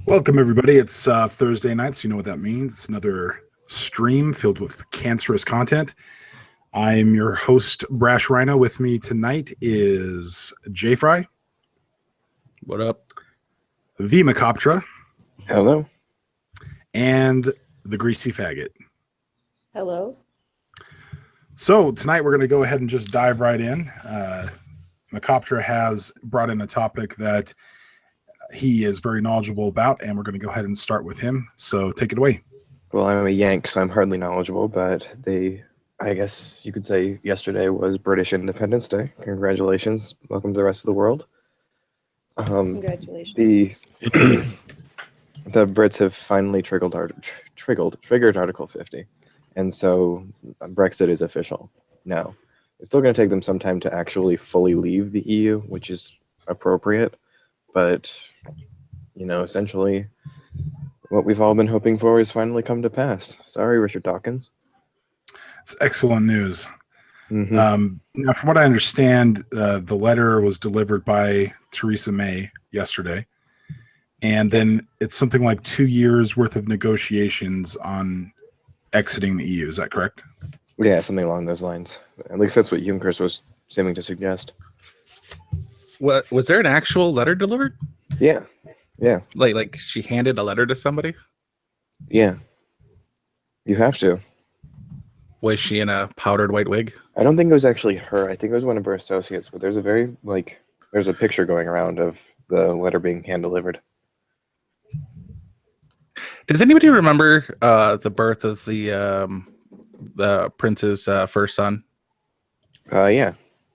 Welcome, everybody. It's Thursday night, so you know what that means. It's another stream filled with cancerous content. I'm your host, Brash Rhino. With me tonight is J Fry. What up? V Macoptra. Hello. And the Greasy Faggot. Hello. So tonight we're going to go ahead and just dive right in. Macoptra has brought in a topic that he is very knowledgeable about, and we're going to go ahead and start with him. So take it away. Well, I'm a Yank, so I'm hardly knowledgeable, but I guess you could say yesterday was British Independence Day. Congratulations. Welcome to the rest of the world. Congratulations. The Brits have finally triggered Article 50, and so Brexit is official now. It's still going to take them some time to actually fully leave the EU, which is appropriate, but essentially what we've all been hoping for has finally come to pass. Sorry, Richard Dawkins. It's excellent news. Mm-hmm. Now, from what I understand, the letter was delivered by Theresa May yesterday, and then it's something like 2 years worth of negotiations on exiting the EU. Is that correct? Yeah, something along those lines. At least that's what Junkers was seeming to suggest. What was there an actual letter delivered? Yeah. Like she handed a letter to somebody? Yeah. You have to. Was she in a powdered white wig? I don't think it was actually her. I think it was one of her associates, but there's a picture going around of the letter being hand delivered. Does anybody remember the birth of the prince's first son? Yeah.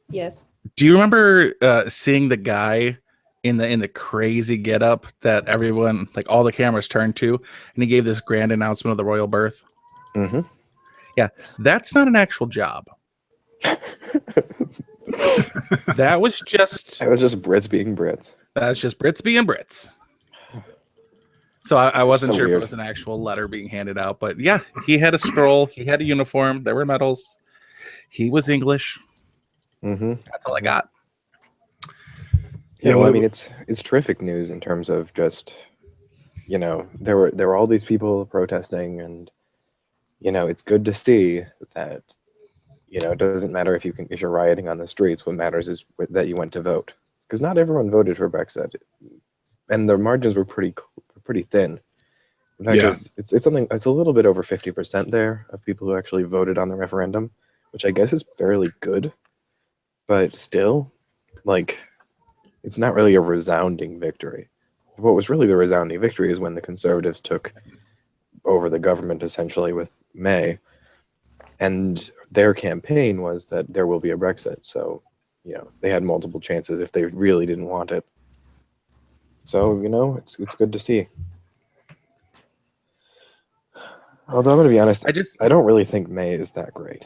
Yes. Do you remember seeing the guy in the crazy getup that everyone, like all the cameras turned to, and he gave this grand announcement of the royal birth? Mm-hmm. Yeah, that's not an actual job. That was just Brits being Brits. That's just Brits being Brits. So I wasn't So sure weird. if it was an actual letter being handed out, but yeah, he had a scroll, he had a uniform, there were medals, he was English. Mm-hmm. That's all I got. Yeah, well, I mean, it's terrific news in terms of just, there were all these people protesting, and it's good to see that, it doesn't matter if you're rioting on the streets. What matters is that you went to vote, because not everyone voted for Brexit, and the margins were pretty thin. In fact, Yeah. it's a little bit over 50% there of people who actually voted on the referendum, which I guess is fairly good, but still, it's not really a resounding victory. What was really the resounding victory is when the Conservatives took over the government essentially with May, and their campaign was that there will be a Brexit. So, they had multiple chances if they really didn't want it. So, it's good to see. Although I'm going to be honest, I don't really think May is that great.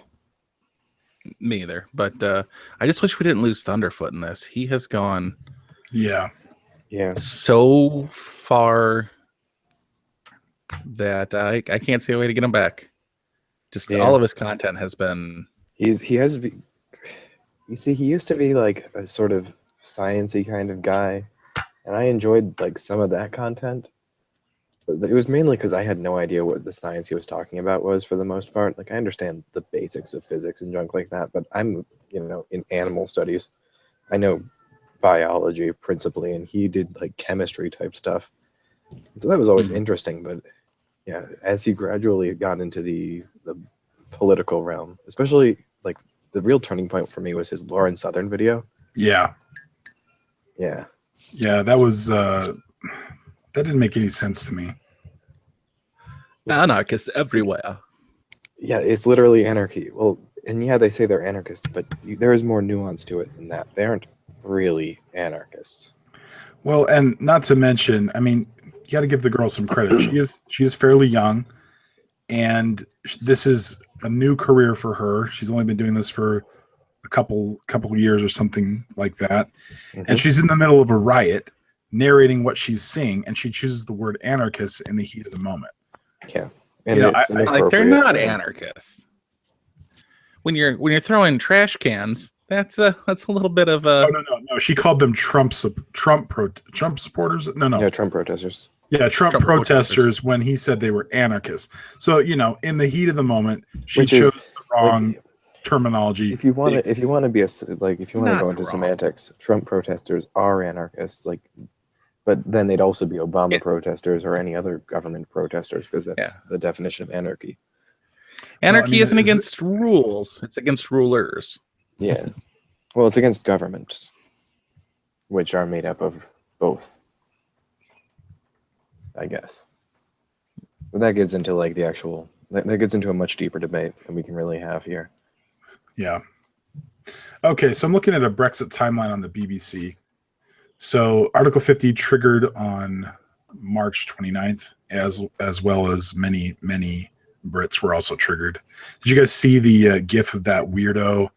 Me either, but I just wish we didn't lose Thunderfoot in this. He has gone Yeah. so far that I can't see a way to get him back. Just all of his content has been. He used to be like a sort of sciencey kind of guy, and I enjoyed some of that content. But it was mainly because I had no idea what the science he was talking about was for the most part. I understand the basics of physics and junk like that, but I'm, in animal studies. I know biology principally, and he did chemistry type stuff. So that was always interesting, but yeah, as he gradually got into the political realm, especially the real turning point for me was his Lauren Southern video. Yeah. That was that didn't make any sense to me. Anarchists everywhere. Yeah, it's literally anarchy. Well, and yeah, they say they're anarchists, but there is more nuance to it than that. They aren't really anarchists. Well, and not to mention, I mean, you got to give the girl some credit. She is fairly young, and this is a new career for her. She's only been doing this for a couple years or something like that, and she's in the middle of a riot, narrating what she's seeing, and she chooses the word anarchist in the heat of the moment. Yeah, and they're not anarchists. When you're throwing trash cans, that's a little bit of a. No. She called them Trump supporters. No. Yeah, Trump protesters. Yeah, Trump Trump protesters when he said they were anarchists. So, in the heat of the moment, she Which is, chose the wrong like, terminology. if you want to be if you want to Not go into wrong. semantics, Trump protesters are anarchists. Like, but then they'd also be Obama Yeah. protesters or any other government protesters, because that's Yeah. the definition of anarchy. Anarchy isn't is it- against rules; it's against rulers. Yeah. Well, it's against governments, which are made up of both, I guess. But that gets into like the actual. That gets into a much deeper debate than we can really have here. Yeah. Okay, so I'm looking at a Brexit timeline on the BBC. So Article 50 triggered on March 29th, as well as many Brits were also triggered. Did you guys see the GIF of that weirdo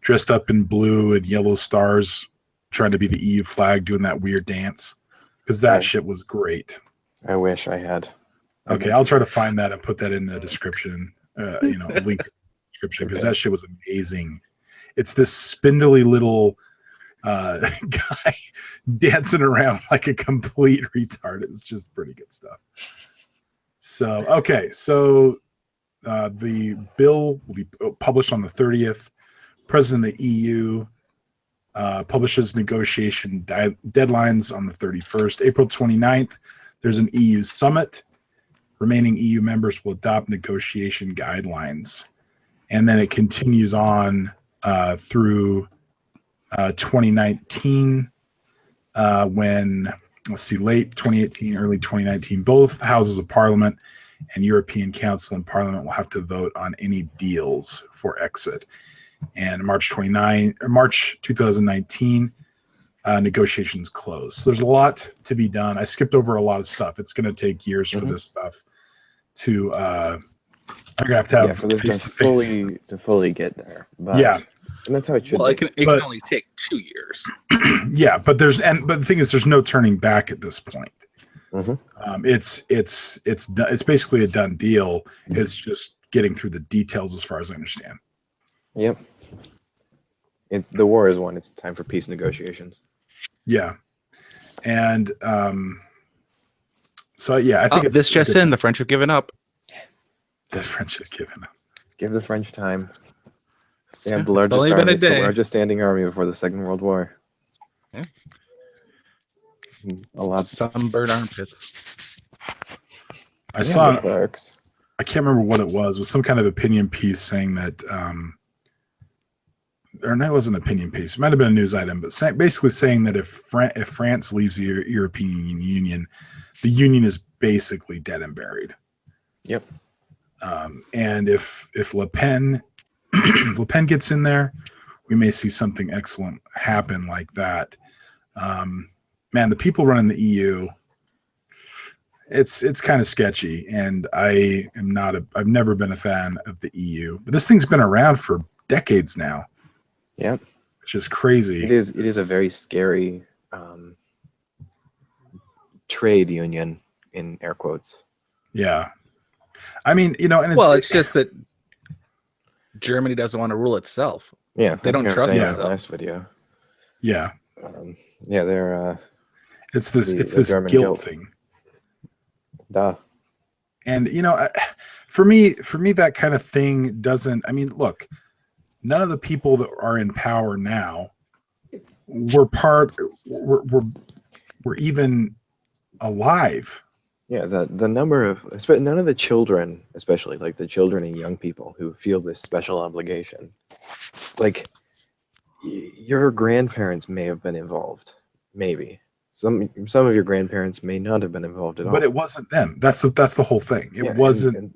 dressed up in blue and yellow stars trying to be the EU flag doing that weird dance? Because that shit was great. I wish I had. Okay, I'll try to find that and put that in the description. Link in the description, because that shit was amazing. It's this spindly little guy dancing around like a complete retard. It's just pretty good stuff. So the bill will be published on the 30th. President of the EU publishes negotiation deadlines on the 31st. April 29th, there's an EU summit. Remaining EU members will adopt negotiation guidelines. And then it continues on through 2019 when, late 2018, early 2019, both houses of parliament and European Council and Parliament will have to vote on any deals for exit. And March 2019, negotiations close. So there's a lot to be done. I skipped over a lot of stuff. It's going to take years for this stuff to you're gonna have to have for this to fully get there. But, yeah, and that's how it should. Well, be. it can only take 2 years. Yeah, but the thing is, there's no turning back at this point. Mm-hmm. It's basically a done deal. It's just getting through the details, as far as I understand. Yep. The war is won. It's time for peace negotiations. Yeah, and so yeah, I think it's this just in: the French have given up. The French have given up. Give the French time. They have Yeah, the largest standing army before the Second World War. Yeah. A lot. Sunburned armpits. I saw. Clerks. I can't remember what it was. It was some kind of opinion piece saying that, or no, it wasn't an opinion piece. It might have been a news item, but basically saying that if France leaves the European Union, the Union is basically dead and buried. Yep. And if Le Pen gets in there, we may see something excellent happen like that. Man, the people running the EU, it's kind of sketchy, and I've never been a fan of the EU. But this thing's been around for decades now. Yep. Which is crazy. It is a very scary trade union, in air quotes. Yeah. I mean, and it's just that Germany doesn't want to rule itself. Yeah, They don't trust in themselves. the last video. Yeah. They're It's this German guilt thing. Duh. And for me that kind of thing doesn't. I mean, look, none of the people that are in power now were even alive. Yeah, the number of none of the children, especially like the children and young people who feel this special obligation, like your grandparents may have been involved, maybe. Some of your grandparents may not have been involved at all. But it wasn't them. That's the whole thing. It wasn't them.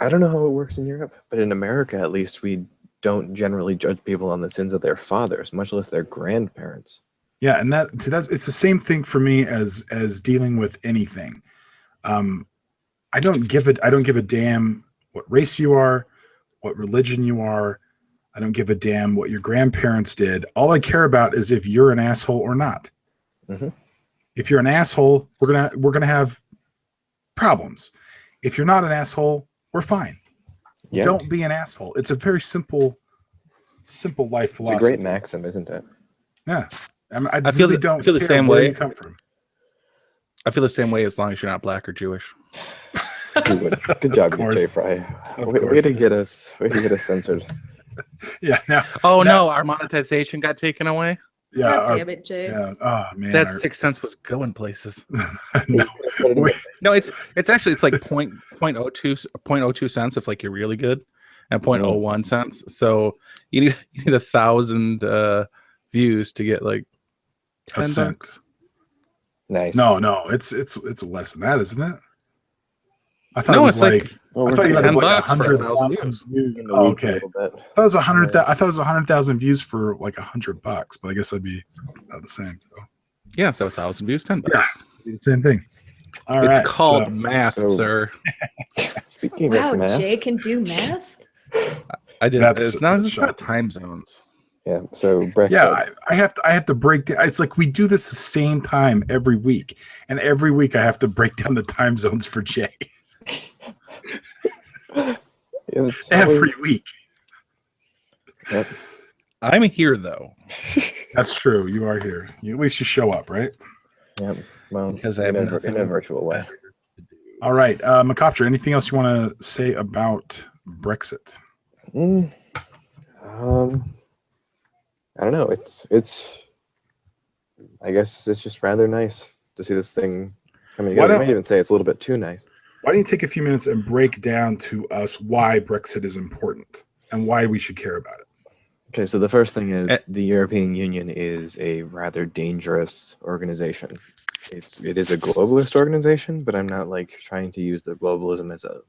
I don't know how it works in Europe, but in America, at least, we don't generally judge people on the sins of their fathers, much less their grandparents. Yeah, and that's it's the same thing for me as dealing with anything. I don't give a damn what race you are, what religion you are. I don't give a damn what your grandparents did. All I care about is if you're an asshole or not. Mm-hmm. If you're an asshole, we're gonna have problems. If you're not an asshole, we're fine. Yeah. Don't be an asshole. It's a very simple life philosophy. It's a great maxim, isn't it? Yeah. I feel really the- don't I feel the care same where way. you come from. I feel the same way as long as you're not black or Jewish. Good job, course. J. Fry. Of Way course. to get us. Way to get us censored. Yeah. Now, Oh now- no, our monetization got taken away. Yeah. God damn it, Jay. Yeah. Oh man. That 6 cents was going places. No, we- No, it's actually it's like 0.02 cents if like you're really good, and 0.01 cents. So you need 1,000 views to get like a $10. cent. Nice. No, it's less than that, isn't it? I thought No, it was it's like Well, I we're thought you had $10 like for 100,000 views. views. in the Oh, weeds a okay. little bit. I thought it was 100,000. I thought it was 100,000 views for like $100, but I guess that'd be about the same. So Yeah, so 1,000 views, $10. Yeah. the same thing. All It's right, called so- math, so- sir. Speaking Wow, of math, Jay can do math? I did. That's- It's not that's time zones. yeah. So Brexit. Yeah, I have to break down. It's like we do this the same time every week, and every week I have to break down the time zones for Jay. It was Every always- week. Yep. I'm here though That's true. You are here. At least you show up, right? Yep. Well, because I have in nothing a virtual way. All right, Macopter. Anything else you want to say about Brexit? I don't know. It's. I guess it's just rather nice to see this thing coming Why together. I don't- might even say it's a little bit too nice. Why don't you take a few minutes and break down to us why Brexit is important and why we should care about it? Okay, so the first thing is Eh. the European Union is a rather dangerous organization. It is a globalist organization, but I'm not like trying to use the globalism as a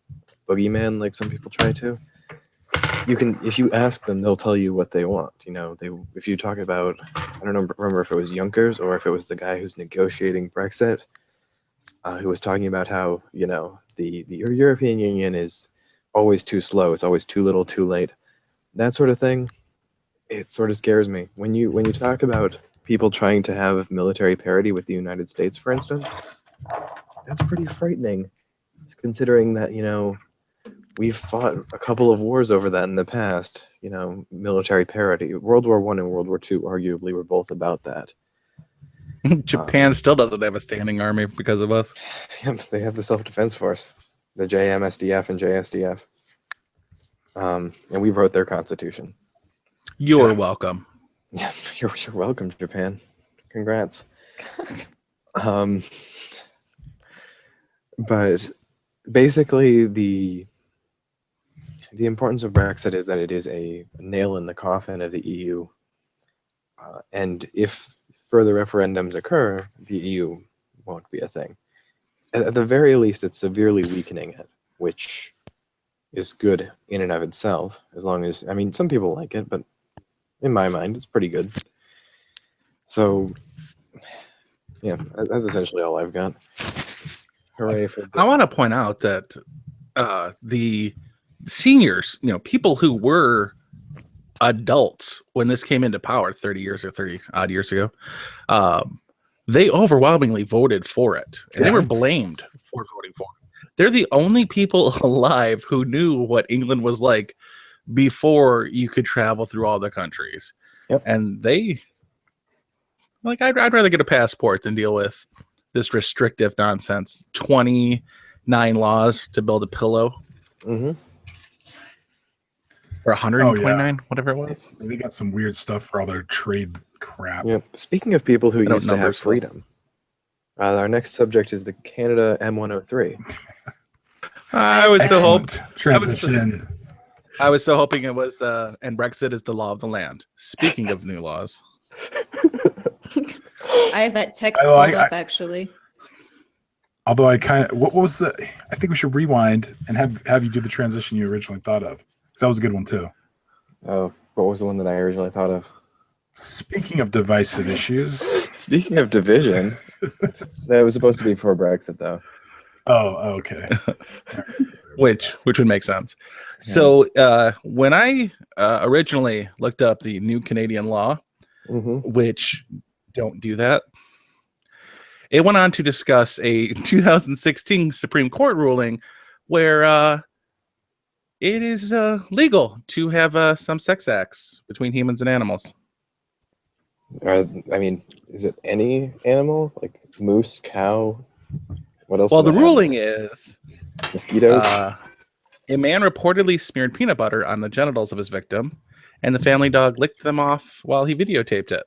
boogeyman like some people try to. You can, if you ask them, they'll tell you what they want. You know, if you talk about, I don't know, remember if it was Junkers or if it was the guy who's negotiating Brexit, who was talking about how, you know, the European Union is always too slow. It's always too little, too late. That sort of thing. It sort of scares me when you talk about people trying to have military parity with the United States, for instance. That's pretty frightening, considering that, you know, we've fought a couple of wars over that in the past. You know, military parity. World War I and World War II arguably were both about that. Japan still doesn't have a standing army because of us. Yep, they have the self-defense force, the JMSDF and JSDF, and we wrote their constitution. You're Yeah. welcome. Yeah, you're welcome, Japan. Congrats. But basically, the importance of Brexit is that it is a nail in the coffin of the EU, and if further referendums occur, the EU won't be a thing. At the very least, it's severely weakening it, which is good in and of itself. As long as, I mean, some people like it, but in my mind, it's pretty good. So, yeah, that's essentially all I've got. Hooray for I want to point out that the seniors, you know, people who were adults when this came into power 30 years or 30 odd years ago, they overwhelmingly voted for it, and they Yeah. were blamed for voting for it. They're the only people alive who knew what England was like before you could travel through all the countries. Yep. And they, like, I'd rather get a passport than deal with this restrictive nonsense. 29 laws to build a pillow, Mm-hmm. or 129, whatever it was. They got some weird stuff for all their trade crap. Yep. Speaking of people who I don't used to have numbers, though. freedom, our next subject is the Canada M103. I was so hope Excellent transition. I was so hoping it was and Brexit is the law of the land. Speaking of new laws, I have that text I like- pulled up actually. Although I kind of, what was the? I think we should rewind and have you do the transition you originally thought of. 'Cause that was a good one too. Oh, what was the one that I originally thought of? Speaking of divisive issues. Speaking of division, that was supposed to be for Brexit, though. Oh, okay. which would make sense. So when I originally looked up the new Canadian law, Mm-hmm. which don't do that, it went on to discuss a 2016 Supreme Court ruling where it is legal to have some sex acts between humans and animals. I mean, is it any animal like moose, cow, What else? Well, do the they have? ruling is Mosquitoes. a man reportedly smeared peanut butter on the genitals of his victim, and the family dog licked them off while he videotaped it.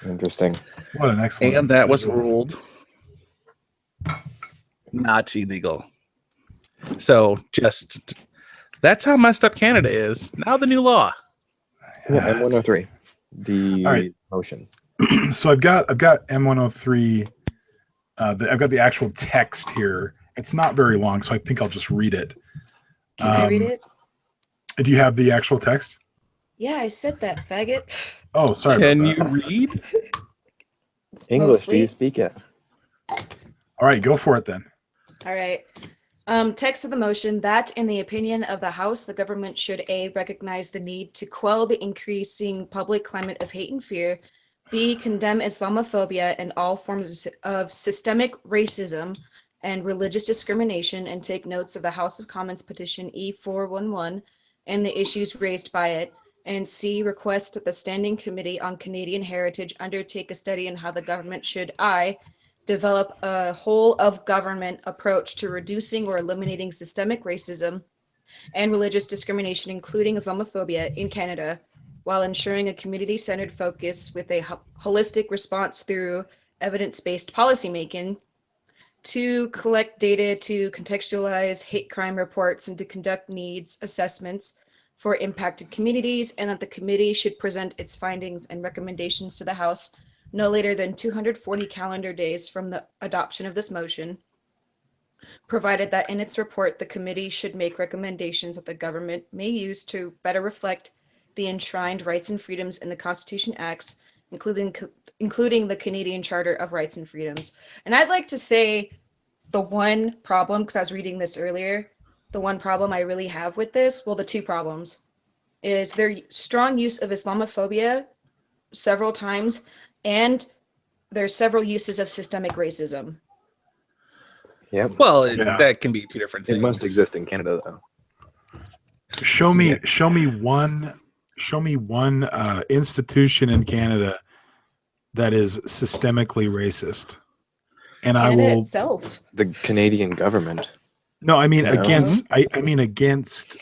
Interesting. What an excellent. And that was ruled not illegal. So that's how messed up Canada is. Now the new law. Yeah, M103. The All right. motion. So I've got M103. I've got the actual text here. It's not very long, so I think I'll just read it. Can I read it? Do you have the actual text? Yeah, I said that, faggot. Oh, sorry. Can about you that. read? English, do you Mostly. speak it? All right, go for it then. All right. Text of the motion that, in the opinion of the House, the government should A, recognize the need to quell the increasing public climate of hate and fear, B, condemn Islamophobia and all forms of systemic racism and religious discrimination, and take notes of the House of Commons petition E411 and the issues raised by it, and C, request that the Standing Committee on Canadian Heritage undertake a study on how the government should I, develop a whole of government approach to reducing or eliminating systemic racism and religious discrimination, including Islamophobia, in Canada, while ensuring a community-centered focus with a holistic response through evidence-based policymaking, to collect data to contextualize hate crime reports and to conduct needs assessments for impacted communities, and that the committee should present its findings and recommendations to the House no later than 240 calendar days from the adoption of this motion, provided that in its report, the committee should make recommendations that the government may use to better reflect the enshrined rights and freedoms in the Constitution Acts, including the Canadian Charter of Rights and Freedoms. And I'd like to say the one problem, because I was reading this earlier, the one problem I really have with this, well, the two problems, is their strong use of Islamophobia several times, and there's several uses of systemic racism. Yep. Well, Yeah. that can be two different things. It must exist in Canada, though. Show me one institution in Canada that is systemically racist, and Canada I will. itself. The Canadian government. No, I mean No. against. I mean against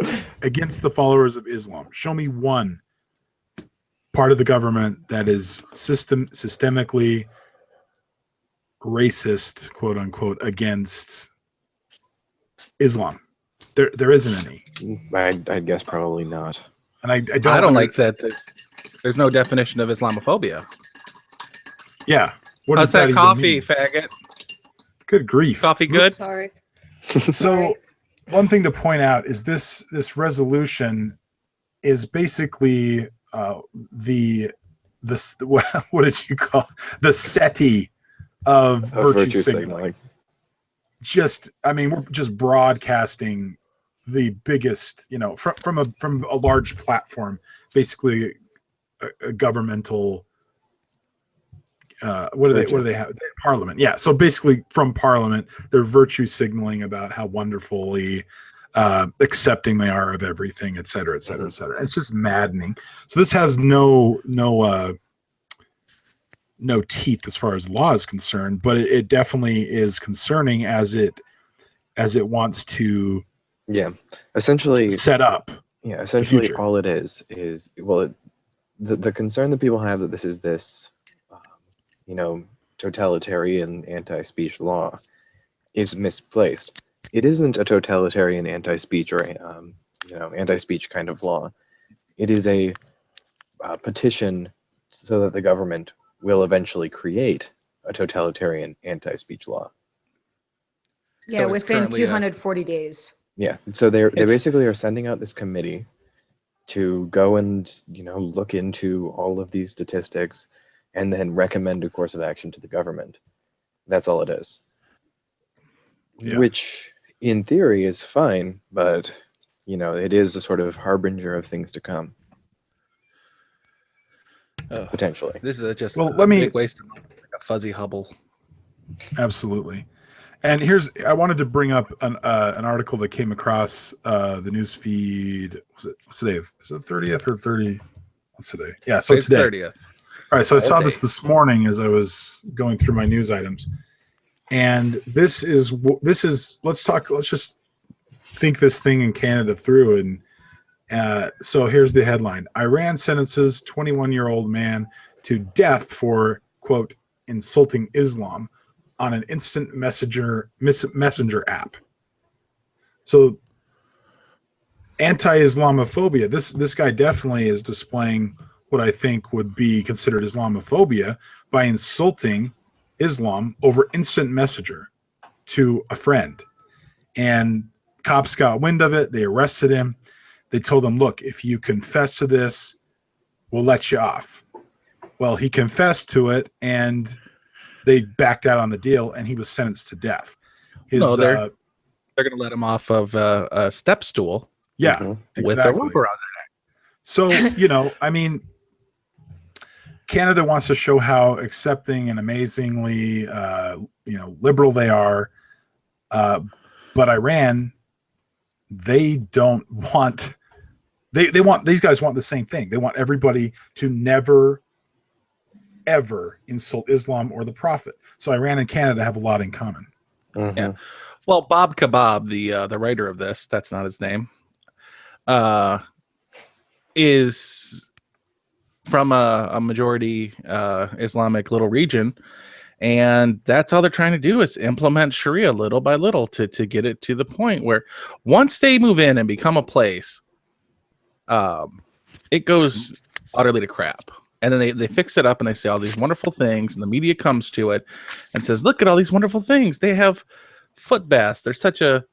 the followers of Islam. Show me one part of the government that is systemically racist, quote unquote, against Islam. There isn't any, I'd guess probably not. and I I don't like that. There's no definition of Islamophobia. Yeah, what How's does that even coffee, mean? faggot? Good grief! Coffee good? Sorry. So, one thing to point out is this resolution is basically the what did you call the SETI of virtue signaling. I mean, we're just broadcasting the biggest, from a large platform, basically a governmental. What do they have? Parliament. Yeah. So basically, from Parliament, they're virtue signaling about how wonderfully accepting they are of everything, et cetera, et cetera, et cetera. It's just maddening. So this has no teeth as far as law is concerned, but it definitely is concerning as it wants to essentially set up. Yeah, essentially future. all it is the concern that people have that this is this totalitarian anti-speech law is misplaced. It isn't a totalitarian anti-speech or anti-speech kind of law. It is a petition so that the government will eventually create a totalitarian anti-speach law. Yeah, So it's within currently 240 days. Yeah, so they basically are sending out this committee to go and look into all of these statistics and then recommend a course of action to the government. That's all it is. Yeah. Which in theory is fine, but it is a sort of harbinger of things to come. Potentially. This is just Well, a big waste of money, like a fuzzy Hubble. Absolutely. And I wanted to bring up an article that came across the news feed. What's today? Is it 30th or 30? What's today? Yeah, so It's today. 30th. All right, so I saw Okay. this morning as I was going through my news items, And this is let's just think this thing in Canada through. And so here's the headline: Iran sentences 21-year-old man to death for, quote, insulting Islam on an instant messenger app. So anti-Islamophobia. This guy definitely is displaying what I think would be considered Islamophobia by insulting Islam over instant messenger to a friend. And cops got wind of it. They arrested him. They told him, look, if you confess to this, we'll let you off. Well, he confessed to it, and they backed out on the deal, and he was sentenced to death. No, they're going to let him off of a step stool. Yeah, Mm-hmm. With exactly. a rope around it. So, I mean, Canada wants to show how accepting and amazingly, liberal they are. But Iran, they don't want, they want, these guys want the same thing. They want everybody to never, ever insult Islam or the Prophet. So Iran and Canada have a lot in common. Mm-hmm. Yeah. Well, Bob Kebab, the writer of this, that's not his name, is from a majority Islamic little region, and that's all they're trying to do is implement Sharia little by little to get it to the point where once they move in and become a place, it goes utterly to crap. And then they fix it up and they say all these wonderful things, and the media comes to it and says, look at all these wonderful things. They have foot baths. They're such a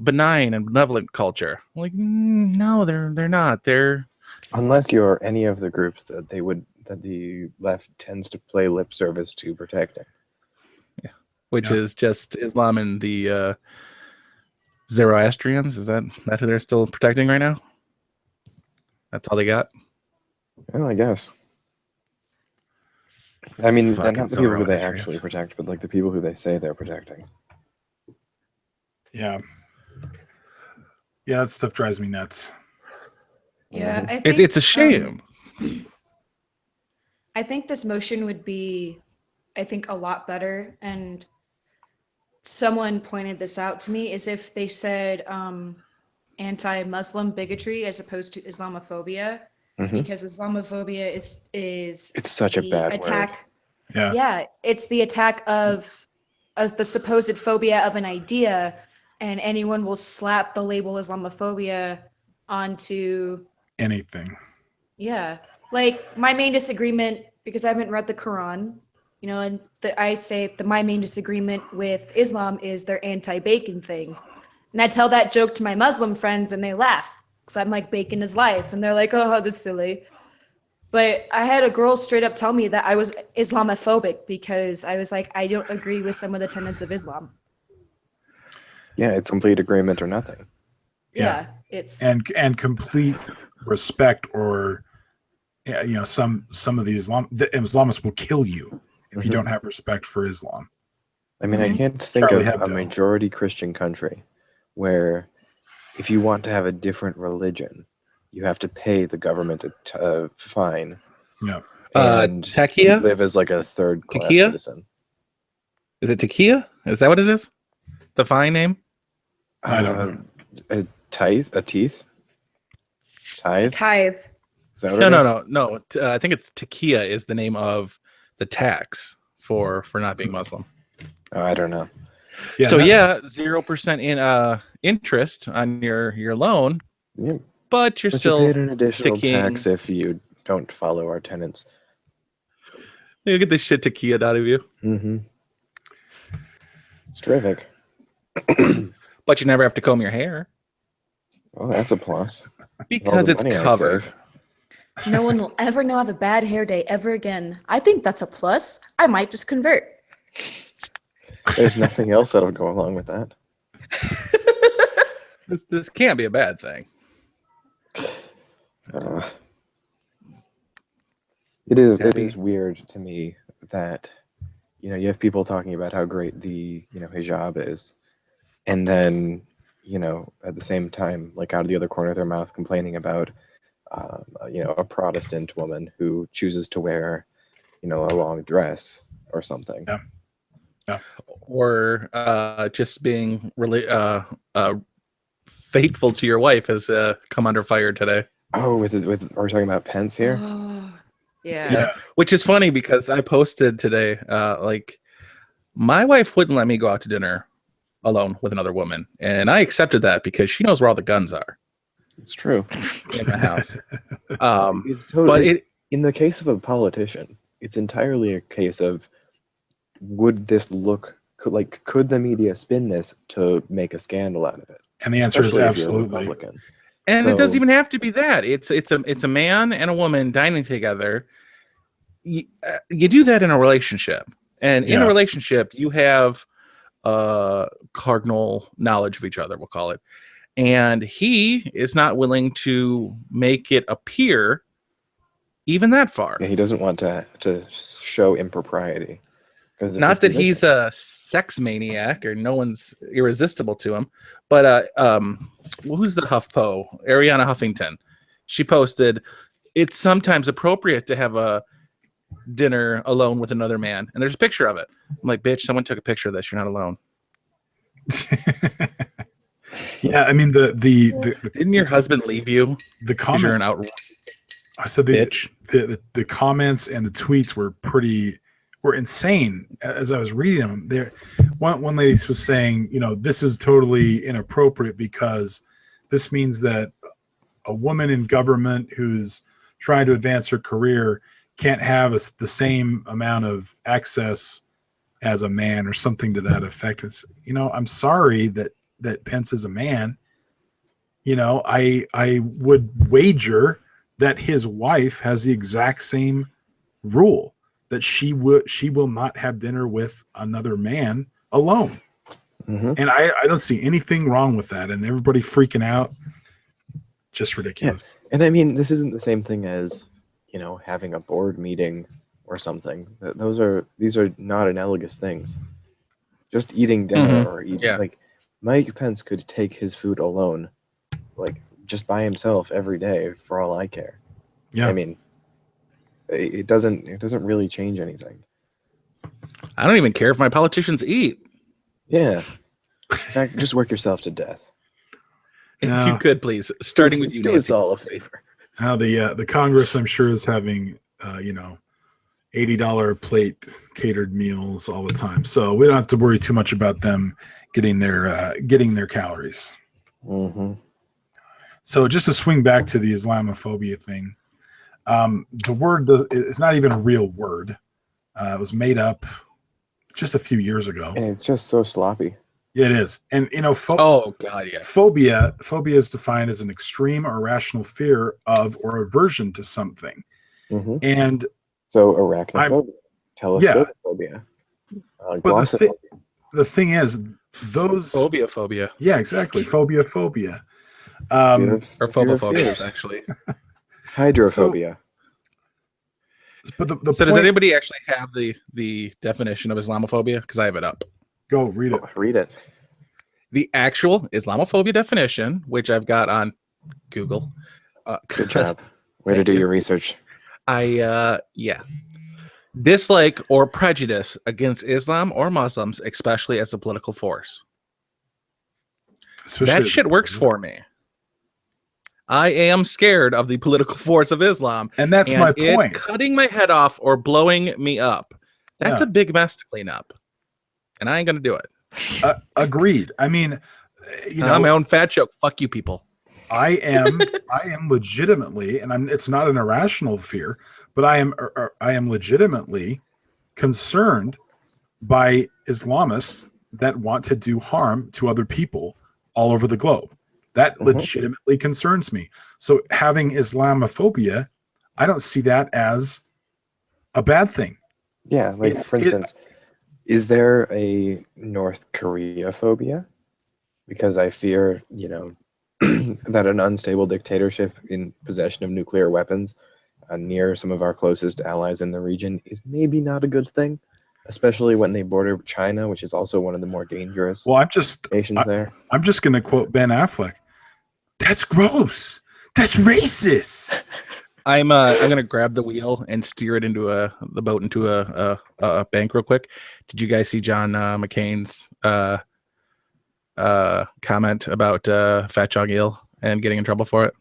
benign and benevolent culture. Like, no, they're not. They're, unless you're any of the groups that the left tends to play lip service to protecting. yeah, which is just Islam and the Zoroastrians. Is that who they're still protecting right now? That's all they got. Well, I guess. I mean, they're Fucking not the people who they Zoroastrians. actually protect, but like the people who they say they're protecting. Yeah. Yeah, that stuff drives me nuts. Yeah, I think It's a shame. I think this motion would be, I think, a lot better. And someone pointed this out to me, is if they said anti-Muslim bigotry as opposed to Islamophobia, Mm-hmm. because Islamophobia is It's such a the bad attack. Yeah. Yeah, it's the attack of the supposed phobia of an idea, and anyone will slap the label Islamophobia onto. Anything. Yeah, like my main disagreement, because I haven't read the Quran, and I say my main disagreement with Islam is their anti-bacon thing. And I tell that joke to my Muslim friends and they laugh because I'm like, bacon is life. And they're like, oh, this is silly. But I had a girl straight up tell me that I was Islamophobic because I was like, I don't agree with some of the tenets of Islam. Yeah, it's complete agreement or nothing. Yeah, it's And complete respect, or some of the Islamists will kill you if you don't have respect for Islam. I mean, I can't think Charlie of a Hebdo. majority Christian country where if you want to have a different religion, you have to pay the government a fine Yeah. and Takia? live as like a third-class Takia? citizen. Is it Takia? Is that what it is? The fine name? I don't know. A tithe? A teeth? Tithe? tithe. Is that what it is? No. I think it's Takia is the name of the tax for not being Muslim. Oh, I don't know. Yeah, So that's- 0% in interest on your loan, Yeah, but you're but still you paid an additional taking- tax if you don't follow our tenets. you get the shit Takia out of you, Mm-hmm. It's terrific. but you never have to comb your hair Well, that's a plus. All because the it's money I covered. save. No one will ever know I have a bad hair day ever again. I think that's a plus. I might just convert. There's nothing else that'll go along with that. This can't be a bad thing. It is. It Debbie? is weird to me that you have people talking about how great the hijab is, and then at the same time, like out of the other corner of their mouth, complaining about a Protestant woman who chooses to wear a long dress or something. Yeah. Yeah. or just being really faithful to your wife has come under fire today. Oh, with are we talking about Pence here? Oh, yeah. Yeah. Which is funny because I posted today, like, my wife wouldn't let me go out to dinner alone with another woman, and I accepted that because she knows where all the guns are It's true. in my house. It's But totally. In the case of a politician, it's entirely a case of would this look could the media spin this to make a scandal out of it? And the answer is Especially if you're a absolutely. Republican. And it doesn't So- even have to be that. It's a man and a woman dining together. You do that in a relationship, and in a Yeah. relationship, you have cardinal knowledge of each other. We'll call it. And he is not willing to make it appear even that far. Yeah, he doesn't want to show impropriety. Not that he's a sex maniac or no one's irresistible to him, but who's the HuffPo? Ariana Huffington. She posted, "It's sometimes appropriate to have a dinner alone with another man," and there's a picture of it. I'm like, bitch, someone took a picture of this. You're not alone. Yeah, I mean the Didn't your husband leave you? the 'Cause you're comments. an out I said bitch. the comments and the tweets were insane as I was reading them. There, one lady was saying, this is totally inappropriate because this means that a woman in government who's trying to advance her career can't have the same amount of access as a man or something to that effect. It's, I'm sorry that Pence is a man. I would wager that his wife has the exact same rule, that she will not have dinner with another man alone. Mm-hmm. And I don't see anything wrong with that. And everybody freaking out, just ridiculous. Yeah. And I mean, this isn't the same thing as, having a board meeting or something. These are not analogous things. Just eating dinner or eating, like Mike Pence could take his food alone, like just by himself every day for all I care. Yeah. I mean, it doesn't really change anything. I don't even care if my politicians eat. Yeah. In fact, just work yourself to death. If No. you could, please, starting with you, Do us Nancy. all a favor. Now the Congress, I'm sure, is having $80 plate catered meals all the time, so we don't have to worry too much about them getting their calories. Mm-hmm. So just to swing back to the Islamophobia thing, the word it's not even a real word. It was made up just a few years ago. And it's just so sloppy. It is, and Oh God, yeah. phobia is defined as an extreme or irrational fear of or aversion to something. Mm-hmm. And So arachnophobia, telescopophobia, but the thing is, those Phobia. yeah, exactly, phobia. Or fear of phobophobia, fears. actually. Hydrophobia. But the So does point, anybody actually have the definition of Islamophobia? Because I have it up. go read it. Read it. The actual Islamophobia definition, which I've got on Google. Good job. Way to Thank do you. your research. Dislike or prejudice against Islam or Muslims, especially as a political force. Especially That as- shit works for me. I am scared of the political force of Islam. and that's and my it point. cutting my head off or blowing me up. That's Yeah. a big mess to clean up. And I ain't going to do it. Agreed. I mean, I'm my own fat joke. Fuck you people. I am legitimately, and it's not an irrational fear, but I am legitimately concerned by Islamists that want to do harm to other people all over the globe. That legitimately concerns me. So having Islamophobia, I don't see that as a bad thing. Yeah, like for instance, is there a North Korea phobia? Because I fear, that an unstable dictatorship in possession of nuclear weapons near some of our closest allies in the region is maybe not a good thing, especially when they border China, which is also one of the more dangerous Well, nations there. I'm just going to quote Ben Affleck. That's gross. That's racist. I'm gonna grab the wheel and steer it into the boat into a bank real quick. Did you guys see John McCain's comment about Fat Chong Il and getting in trouble for it?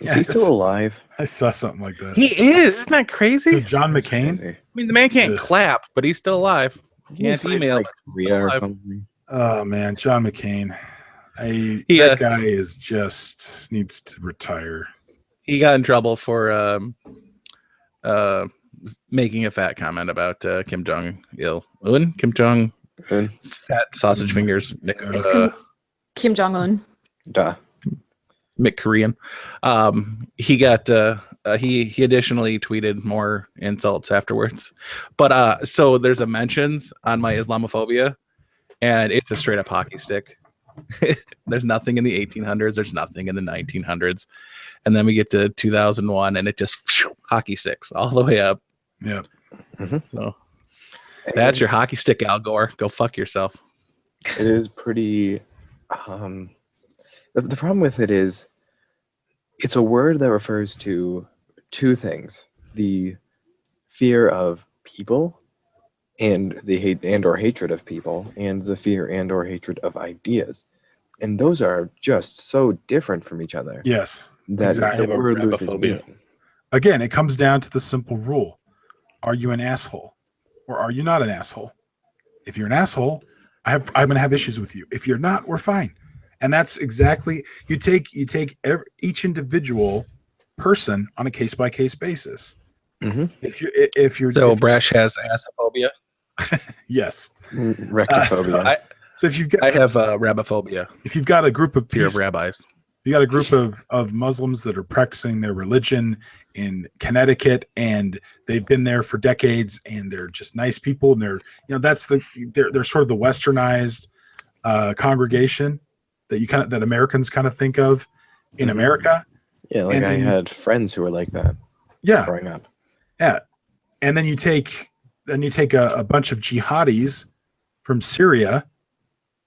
Is he still alive? I saw something like that. He is. Isn't that crazy? John That's McCain. crazy. I mean, the man can't Yes. clap, but he's still alive. He Can't fight, email. like Korea or alive. something. Oh man, John McCain. He, That guy is just needs to retire. He got in trouble for making a fat comment about Kim Jong Il. Kim Jong Un. fat sausage fingers. It's Kim Jong-un. Duh. McKorean. He got he additionally tweeted more insults afterwards. But so there's a mentions on my Islamophobia, and it's a straight up hockey stick. There's nothing in the 1800s. There's nothing in the 1900s, and then we get to 2001, and it just hockey sticks all the way up. Yeah. So that's your hockey stick, Al Gore. Go fuck yourself. It is pretty. The problem with it is, it's a word that refers to two things: the fear of people, and the hate and or hatred of people, and the fear and or hatred of ideas, and those are just so different from each other Yes. that exactly. the word loses Arabophobia. meaning. Again, it comes down to the simple rule: are you an asshole, or are you not an asshole? If you're an asshole, I'm going to have issues with you. If you're not, we're fine. And that's exactly you take each individual person on a case by case basis. Mhm. If you're So Brash has assophobia. yes. Rectophobia. So if you've got I have rabophobia, if you've got a group of fear of peace- rabbis. you got a group of Muslims that are practicing their religion in Connecticut, and they've been there for decades, and they're just nice people, and they're they're sort of the westernized congregation that Americans kind of think of in America. Yeah, like and I then- had friends who were like that Yeah, growing up. yeah. And then you take a bunch of jihadis from Syria.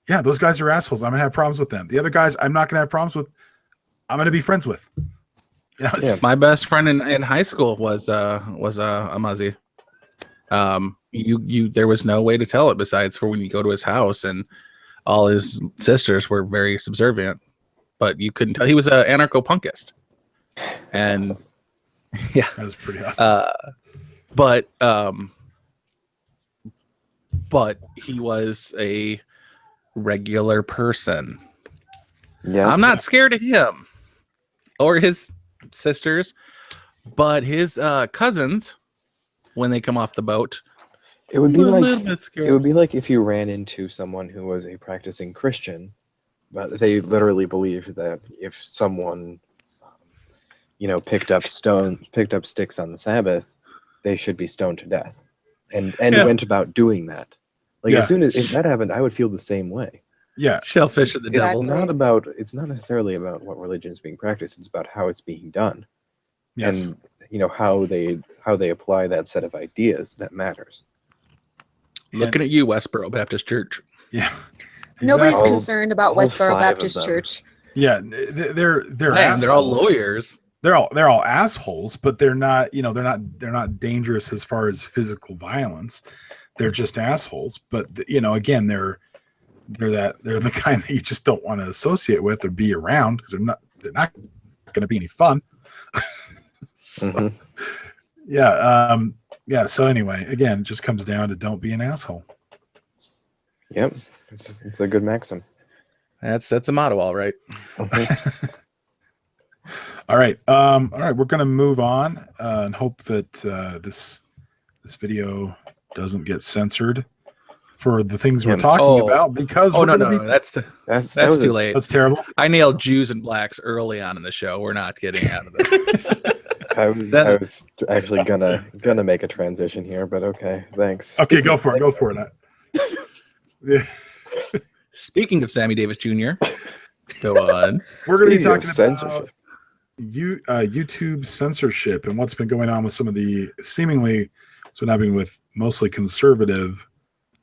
Yeah, those guys are assholes. I'm gonna have problems with them. The other guys, I'm not gonna have problems with. I'm gonna be friends with. Yeah. My best friend in high school was a Muzzy. There was no way to tell it besides for when you go to his house, and all his sisters were very subservient, but you couldn't tell. He was an anarcho-punkist, and awesome. yeah, That was pretty awesome. But he was a regular person. Yeah, I'm not scared of him or his sisters, but his cousins, when they come off the boat, it would be I'm a little like bit scared. it would be like if you ran into someone who was a practicing Christian, but they literally believed that if someone, picked up sticks on the Sabbath, they should be stoned to death, and Yeah. went about doing that. Like Yeah. as soon as if that happened, I would feel the same way. Yeah, Shellfish of the It's devil. it's not necessarily about what religion is being practiced. It's about how it's being done, yes. and how they apply that set of ideas that matters. Looking at you, Westboro Baptist Church. Yeah. Nobody's Exactly. concerned about All Westboro 5 of Baptist them. Church. Yeah, they're Man, they're all assholes. lawyers. They're all assholes, but they're not they're not dangerous as far as physical violence. They're just assholes. But again, they're the kind that you just don't want to associate with or be around because they're not going to be any fun. So, Mhm. yeah. So anyway, again, it just comes down to don't be an asshole. Yep, it's a good maxim. That's a motto, all right. All right. We're going to move on and hope that this video doesn't get censored for the things we're Yeah. talking about because Oh we're no, going to no, be. that's That was too late. That's terrible. I nailed Jews and blacks early on in the show. We're not getting out of this. I was actually gonna make a transition here, but okay, thanks. Okay, go for it. Go for it. Yeah. Speaking of Sammy Davis Jr., go on. We're going to be Speaking of talking censorship. about YouTube censorship and what's been going on with some of the seemingly what's been happening with mostly conservative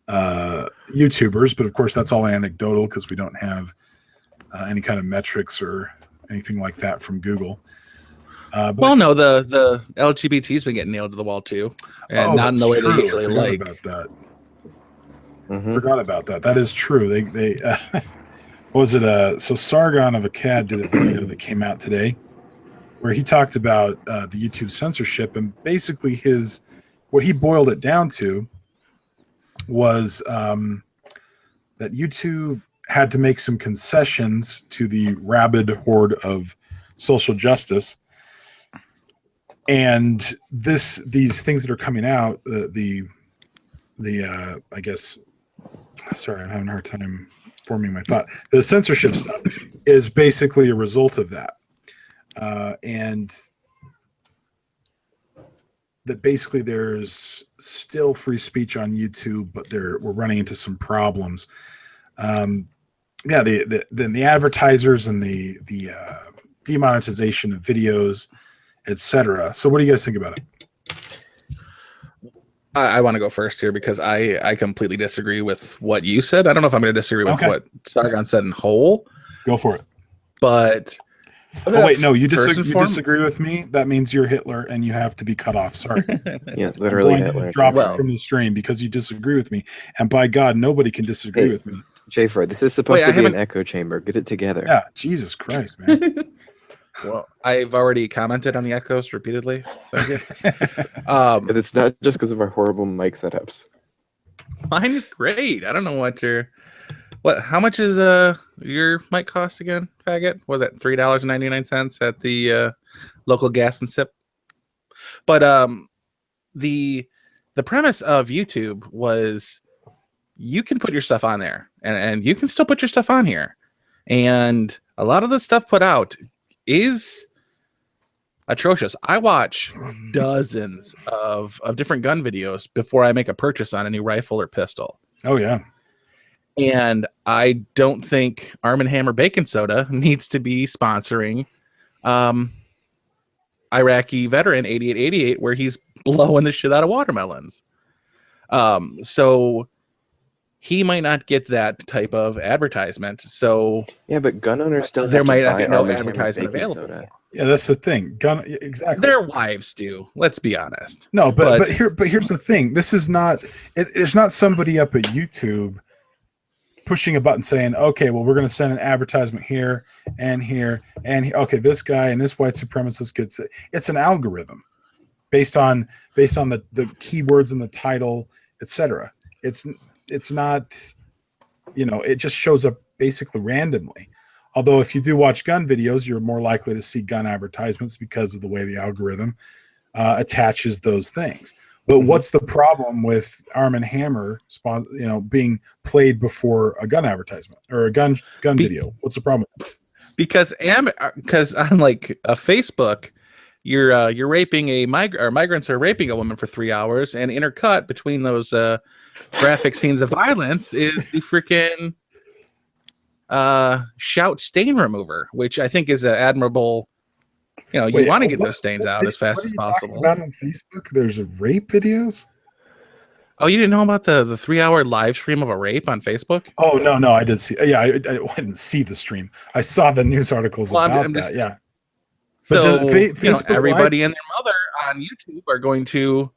YouTubers, but of course that's all anecdotal because we don't have any kind of metrics or anything like that from Google. But, Well, no, the LGBT's been getting nailed to the wall too, and not in that's the way true. they usually I forgot like. about that. Mhm. Forgot about that. That is true. They what was it? So Sargon of Akkad did a video that came out today where he talked about the YouTube censorship, and basically what he boiled it down to was that YouTube had to make some concessions to the rabid horde of social justice, and these things that are coming out, the I guess, sorry, I'm having a hard time forming my thought. The censorship stuff is basically a result of that, and that basically there's still free speech on YouTube, but we're running into some problems. Yeah, the advertisers and the demonetization of videos, etc. So, what do you guys think about it? I want to go first here because I completely disagree with what you said. I don't know if I'm going to disagree with what Sargon said in whole. Go for it. But oh wait, no, you disagree with me. That means you're Hitler, and you have to be cut off. Sorry. Yeah, literally Hitler. Drop it from the stream because you disagree with me, and by God, nobody can disagree with me. J-Fred, this is supposed to be an echo chamber. Get it together. Yeah, Jesus Christ, man. Well, I've already commented on the echoes repeatedly. Thank you. It's not just because of our horrible mic setups. Mine is great. I don't know how much is your mic cost again, faggot? Was it $3.99 at the local gas and sip? But the premise of YouTube was you can put your stuff on there, and you can still put your stuff on here, and a lot of the stuff put out is atrocious. I watch dozens of different gun videos before I make a purchase on a new rifle or pistol. Oh yeah. And I don't think Arm & Hammer Bacon Soda needs to be sponsoring Iraqi veteran 8888, where he's blowing the shit out of watermelons. So he might not get that type of advertisement. So yeah, but gun owners still there have might to not buy be no Arm & Hammer advertisement Bacon available. Soda. Yeah, that's the thing. Exactly. Their wives do. Let's be honest. No, but here's the thing. This is not. There's not somebody up at YouTube pushing a button saying, "Okay, well, we're going to send an advertisement here and here and here. Okay, this guy and this white supremacist gets it." It's an algorithm based on the keywords in the title, etc. It's not. It just shows up basically randomly. Although if you do watch gun videos, you're more likely to see gun advertisements because of the way the algorithm attaches those things. But what's the problem with Arm & Hammer, being played before a gun advertisement or a gun video? What's the problem with that? Because on like a Facebook, you're raping migrants are raping a woman for 3 hours, and intercut between those graphic scenes of violence is the freaking shout stain remover, which I think is an admirable. You want to get those stains out as fast as possible. About on Facebook, there's rape videos. Oh, you didn't know about the 3-hour live stream of a rape on Facebook? Oh no, I did see. Yeah, I didn't see the stream. I saw the news articles about that. Yeah, but so, everybody and their mother on YouTube are going to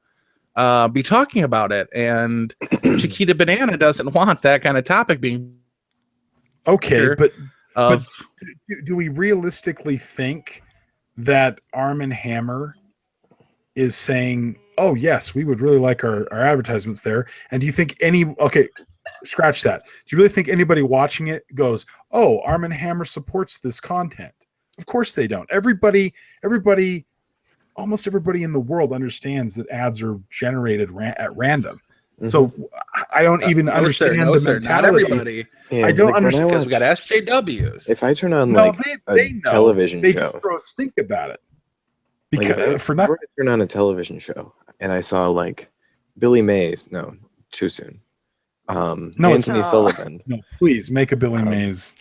be talking about it, and Chiquita Banana doesn't want that kind of topic being. Okay, but do we realistically think that Arm & Hammer is saying, "Oh yes, we would really like our advertisements there"? And do you think scratch that. Do you really think anybody watching it goes, "Oh, Arm & Hammer supports this content"? Of course they don't. Almost everybody in the world understands that ads are generated at random. Mm-hmm. So I don't even understand the mentality. Not everybody. Yeah, I don't understand because we got SJWs. If I turn on a television they show, just think about it. Because if I turn on a television show and I saw Billy Mays, no, too soon. Anthony Sullivan. No, please make a Billy Mays.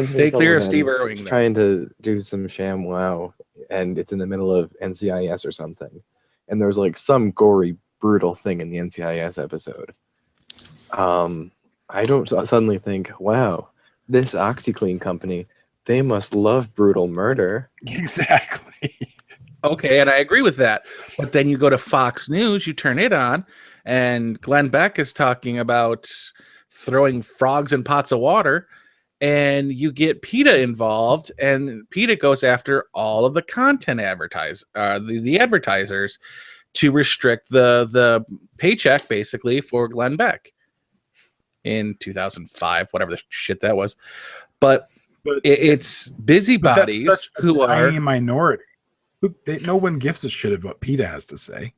Stay clear of Steve Irwin. Trying to do some sham wow, and it's in the middle of NCIS or something, and there's some gory, brutal thing in the NCIS episode. I don't suddenly think, wow, this OxyClean company, They must love brutal murder. Exactly. Okay, and I agree with that. But then you go to Fox News, you turn it on, and Glenn Beck is talking about throwing frogs in pots of water, and you get PETA involved, and PETA goes after all of the content the advertisers to restrict the paycheck basically for Glenn Beck in 2005, whatever the shit that was. But it's But that's busybodies such a who tiny are. minority. No one gives a shit of what PETA has to say.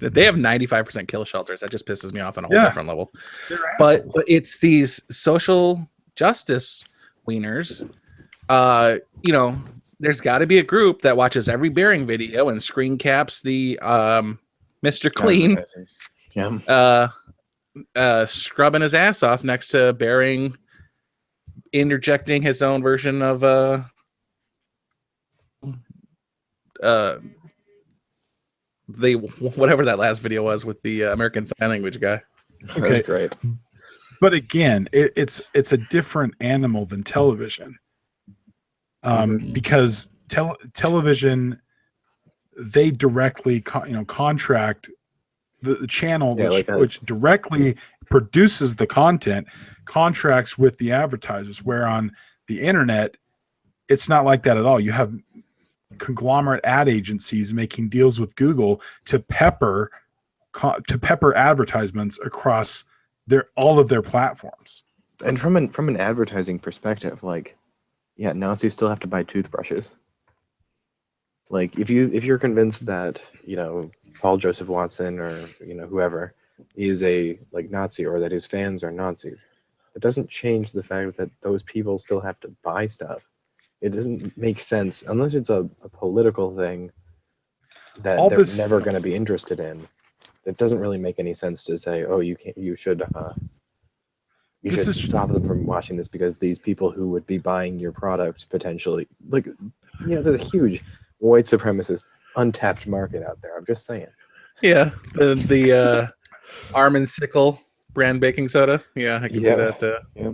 They have 95% kill shelters. That just pisses me off on a whole Yeah. different level. They're But assholes. it's these social justice wieners. There's got to be a group that watches every bearing video and screen caps the Mr. Clean Advertisers. Yeah. scrubbing his ass off next to Bering interjecting his own version of whatever that last video was with the American Sign Language guy. That was great. But again, it's a different animal than television, because television, they directly contract the channel, which directly produces the content, contracts with the advertisers. Where on the internet, it's not like that at all. You have conglomerate ad agencies making deals with Google to pepper advertisements across all of their platforms. And from an advertising perspective, like, yeah, Nazis still have to buy toothbrushes. Like, if you're convinced that, Paul Joseph Watson or whoever is a Nazi, or that his fans are Nazis, it doesn't change the fact that those people still have to buy stuff. It doesn't make sense unless it's a political thing that they're never going to be interested in. It doesn't really make any sense to say, oh, you should stop them from watching this because these people who would be buying your product potentially, there's a huge white supremacist untapped market out there. I'm just saying. Yeah, the Arm and Sickle brand baking soda. Yeah, I can see that. Yeah.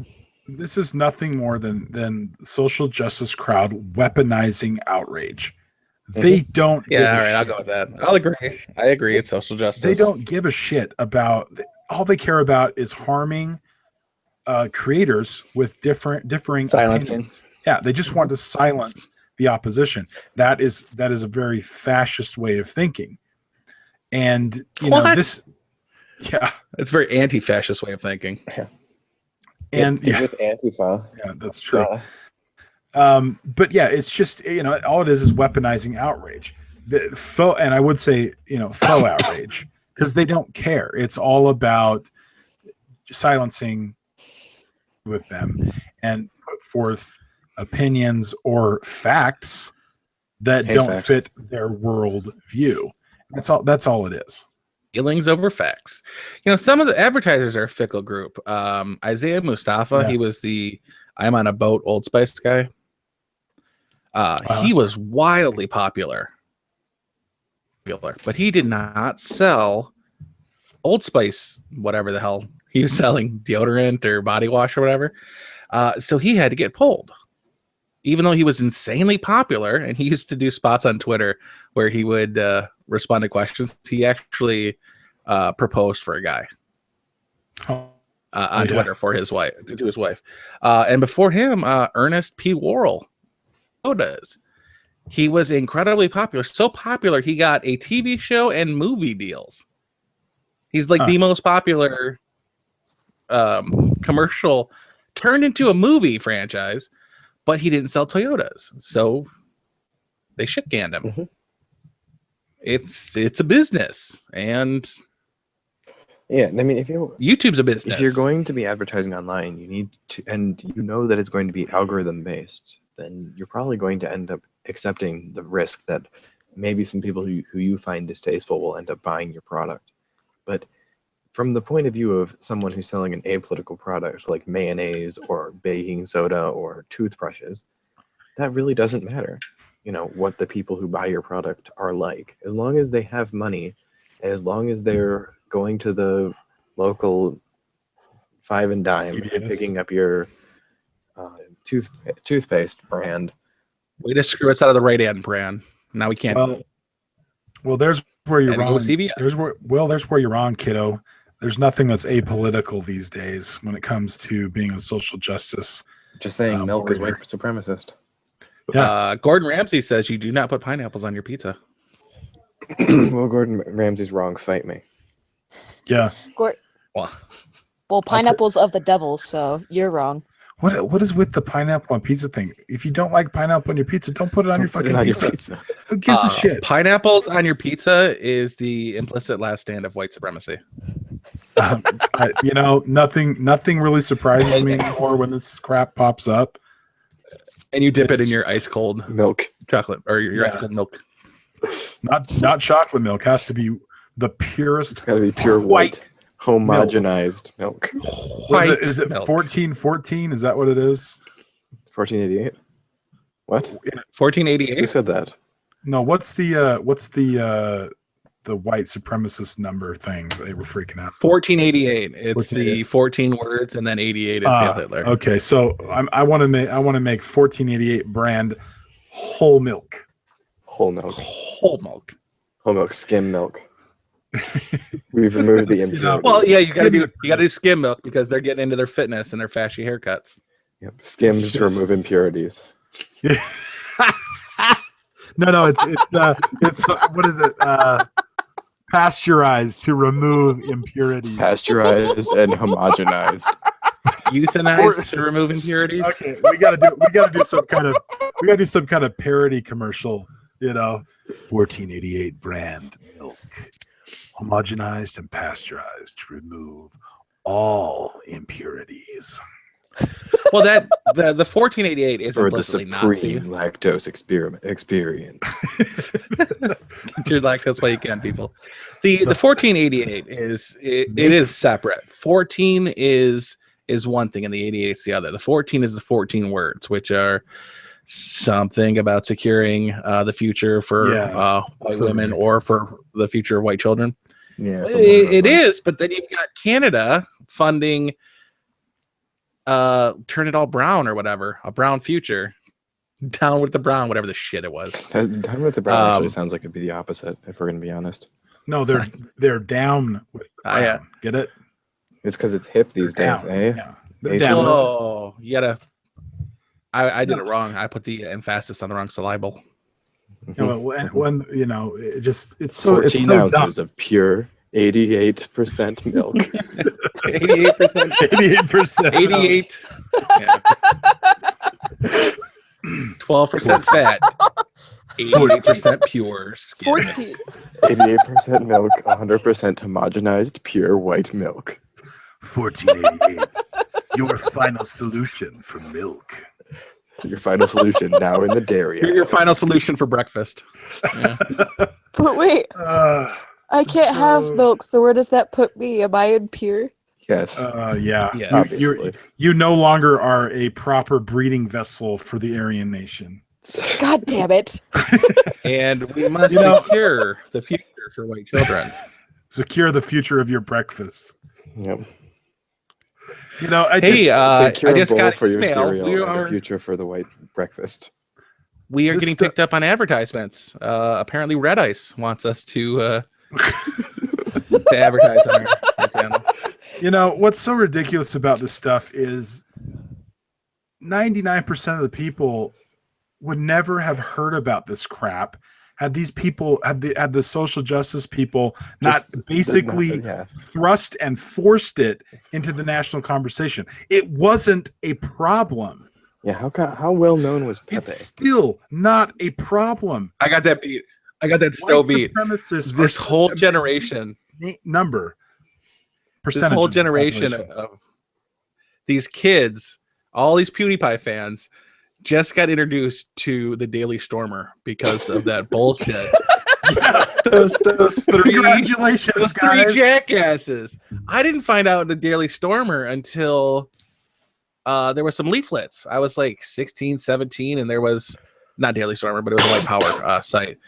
This is nothing more than social justice crowd weaponizing outrage. They don't. Yeah, all right, I'll go with that. I'll agree. I agree. It's social justice. They don't give a shit about. All they care about is harming creators with differing opinions. Yeah, they just want to silence the opposition. That is a very fascist way of thinking. And this. Yeah, it's a very anti-fascist way of thinking. Yeah. And with Antifa. Yeah, that's true. But yeah, it's just all it is weaponizing outrage. And I would say faux outrage, because they don't care. It's all about silencing with them and put forth opinions or facts that don't fit their world view. That's all it is. Feelings over facts. Some of the advertisers are a fickle group. Isaiah Mustafa, he was the I'm on a boat Old Spice guy. He was wildly popular, but he did not sell Old Spice, whatever the hell he was selling, deodorant or body wash or whatever. So he had to get pulled, even though he was insanely popular. And he used to do spots on Twitter where he would respond to questions. He actually proposed for a guy on Twitter to his wife. And before him, Ernest P. Worrell. Does. He was incredibly popular. So popular, he got a TV show and movie deals. He's the most popular commercial turned into a movie franchise, but he didn't sell Toyotas. So they shit-canned him. Mm-hmm. It's a business. And yeah, I mean, YouTube's a business. If you're going to be advertising online, you need to, and that it's going to be algorithm based, then you're probably going to end up accepting the risk that maybe some people who you find distasteful will end up buying your product. But from the point of view of someone who's selling an apolitical product like mayonnaise or baking soda or toothbrushes, that really doesn't matter, what the people who buy your product are like. As long as they have money, as long as they're going to the local 5 and dime and picking up your toothpaste brand. Way to screw us out of the right end brand. Now we can't. Well, there's where you're Had to go wrong. with CVS. There's where you're wrong, kiddo. There's nothing that's apolitical these days when it comes to being a social justice. Just saying, milk is white warrior. supremacist. Gordon Ramsay says you do not put pineapples on your pizza. Well, Gordon Ramsay's wrong. Fight me. Yeah. Well, Pineapple's of the devil, so you're wrong. What is with the pineapple on pizza thing? If you don't like pineapple on your pizza, don't put it on your Put it fucking on your pizza. pizza. Who gives a shit? Pineapples on your pizza is the implicit last stand of white supremacy. Nothing really surprises me anymore when this crap pops up. And you dip it in your ice cold Milk. chocolate or your ice cold milk. Not chocolate milk. Has to be the purest. It's gotta be pure white, homogenized milk. White Is it milk. 1414? Is that what it is? 1488. What? 1488. Who said that? No. What's the white supremacist number thing they were freaking out? 1488. It's 1488. the 14 words, and then 88 is Hail Hitler. Okay, so I want to make 1488 brand whole milk. Whole milk. Whole milk. Whole milk. Skim milk. We've removed the impurities. Well, yeah, you gotta do skim milk because they're getting into their fitness and their fashy haircuts. Yep. Skimmed It's to just- remove impurities. No, it's what is it? Pasteurized to remove impurities. Pasteurized and homogenized. Euthanized to remove impurities. Okay, we gotta do some kind of parody commercial. 1488 brand milk, homogenized and pasteurized to remove all impurities. Well, the 1488 is Or the implicitly supreme Nazi. lactose experience. You're lactose while you can, people. The 1488 is it is separate. 14 is one thing, and the 88 is the other. The 14 is the 14 words, which are something about securing the future for white women or for the future of white children. Yeah, It is, but then you've got Canada funding Turn It All Brown or whatever, a brown future. Down with the brown, whatever the shit it was. Down with the brown actually sounds like it'd be the opposite, if we're gonna be honest. No, they're down with the brown. Yeah. Get it? It's because it's hip these days, Down. eh? Yeah. They're H- down. Oh, you gotta. I did it wrong. I put the emphasis on the wrong syllable. When it's so 14 dumb. ounces of pure 88% milk. 88%. 88%. 88. Yeah. 12% fat. 88% pure skin. 14. 88% milk, 100% homogenized pure white milk. 1488. Your final solution for milk. Your final solution now in the dairy. Your final solution for breakfast. Yeah. But wait, I can't have milk, so where does that put me? Am I impure? Yes. Yeah. Yeah. Obviously. You no longer are a proper breeding vessel for the Aryan nation. God damn it. And we must secure the future for white children. Secure the future of your breakfast. Yep. I Secure I a just bowl got for your email. cereal We and are a future for the white breakfast. we are This getting stuff- picked up on advertisements. Apparently, Red Ice wants us to advertise on our channel. What's so ridiculous about this stuff is 99% of the people would never have heard about this crap had these people had the social justice people not basically thrust and forced it into the national conversation. It wasn't a problem. Yeah, how well known was Pepe? It's still not a problem. I got that beat. I got that still White beat. supremacists are This whole generation. number This percentage whole of the generation population. of these kids, all these PewDiePie fans, just got introduced to the Daily Stormer because of that bullshit. those three Congratulations, those guys. three jackasses. I didn't find out the Daily Stormer until there were some leaflets. I was like 16, 17, and there was not Daily Stormer, but it was a White Power site.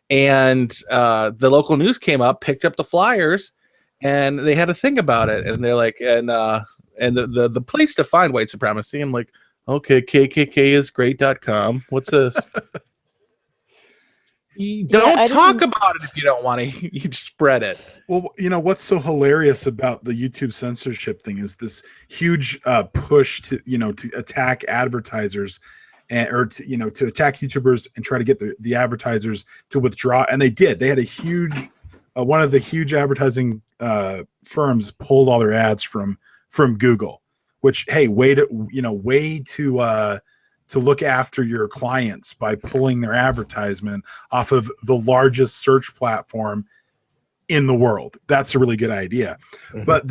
And the local news came up, picked up the flyers, and they had a thing about it. And they're like, and the place to find white supremacy. I'm like, Okay, kkisgreat.com. What's this? You don't I talk didn't- about it if you don't want to. You just spread it. Well, what's so hilarious about the YouTube censorship thing is this huge push to to attack advertisers or to attack YouTubers and try to get the advertisers to withdraw, and they did. They had a huge one of the huge advertising firms pulled all their ads from Google, which, hey, way to look after your clients by pulling their advertisement off of the largest search platform in the world. That's a really good idea. Mhm. But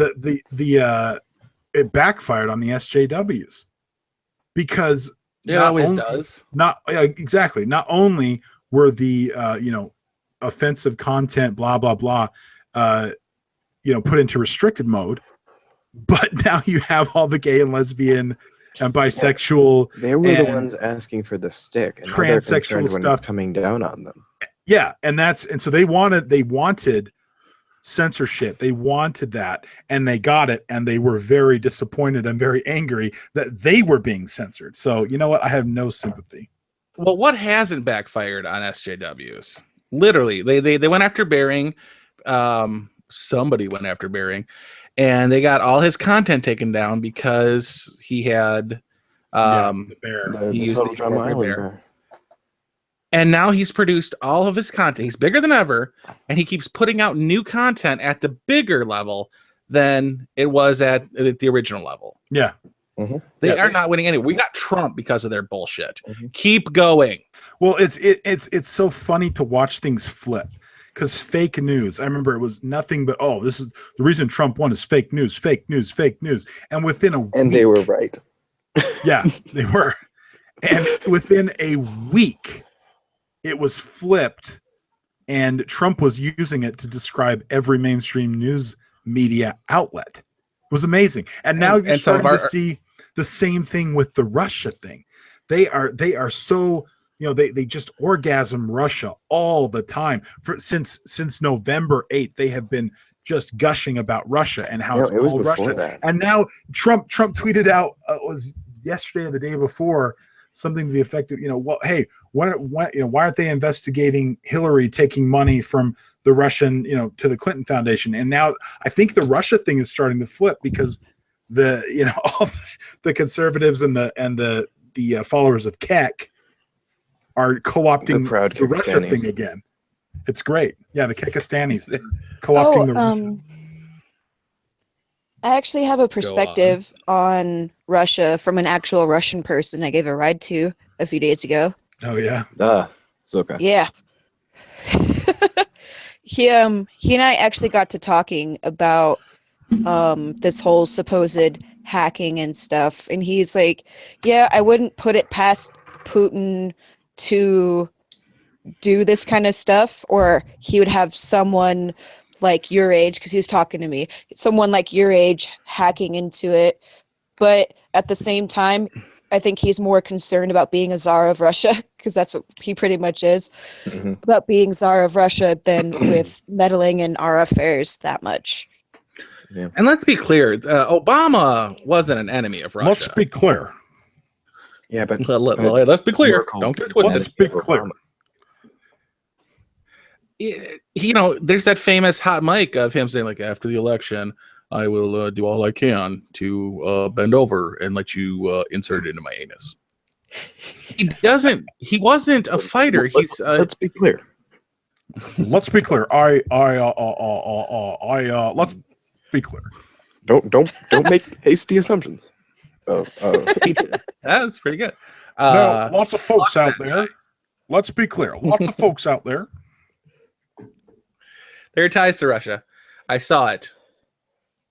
it backfired on the SJWs because It always does. Exactly. Not only were the offensive content, blah blah blah, put into restricted mode, but now you have all the gay and lesbian and bisexual. They were the and ones asking for the stick, and now they're transsexual concerned when stuff. it's coming down on them. Yeah, and so they wanted censorship. They wanted that, and they got it, and they were very disappointed and very angry that they were being censored. So you know what? I have no sympathy. Well, what hasn't backfired on SJWs? Literally, they went after Bering. Somebody went after Bering, and they got all his content taken down because he had The bear. He The used Total the Drama character Island bear. bear. And now he's produced all of his content. He's bigger than ever, and he keeps putting out new content at the bigger level than it was at the original level. Yeah. They are not winning anyway. We got Trump because of their bullshit. Mhm. Keep going. Well, it's so funny to watch things flip because fake news. I remember it was nothing but, oh, this is the reason Trump won is fake news, fake news, fake news. And within a And week, they were right. yeah, they were. And within a week, it was flipped, and Trump was using it to describe every mainstream news media outlet. It was amazing. And now you're starting to see the same thing with the Russia thing. They are so, they just orgasm Russia all the time. Since November 8th, they have been just gushing about Russia and how it's it was called before Russia. that. And now Trump tweeted out, was yesterday or the day before, something to the effect of, hey, why aren't they investigating Hillary taking money from the Russian, to the Clinton Foundation? And now I think the Russia thing is starting to flip because all the conservatives and the followers of Kek are co-opting The proud the Russia Kekistanis. thing again. It's great. Yeah, the Kekistanis, they're co-opting the Russia. I actually have a perspective on Russia from an actual Russian person I gave a ride to a few days ago. Oh yeah. Zuka. Yeah. He and I actually got to talking about this whole supposed hacking and stuff, and he's like, yeah, I wouldn't put it past Putin to do this kind of stuff, or he would have someone like your age, because he was talking to me, someone like your age hacking into it. But at the same time, I think he's more concerned about being a czar of Russia, because that's what he pretty much is, about being czar of Russia than with meddling in our affairs that much. Yeah. And let's be clear, Obama wasn't an enemy of Russia. Let's be clear. Yeah, but Let's be clear. Merkel Don't get was twisted. Let's be clear. There's that famous hot mic of him saying, like, after the election, I will do all I can to bend over and let you insert it into my anus. He wasn't a fighter. Let's be clear. Let's be clear. Let's be clear. Don't make hasty assumptions. That's pretty good. Now, lots of folks out there. Let's be clear. Lots of folks out there. There are ties to Russia. I saw it.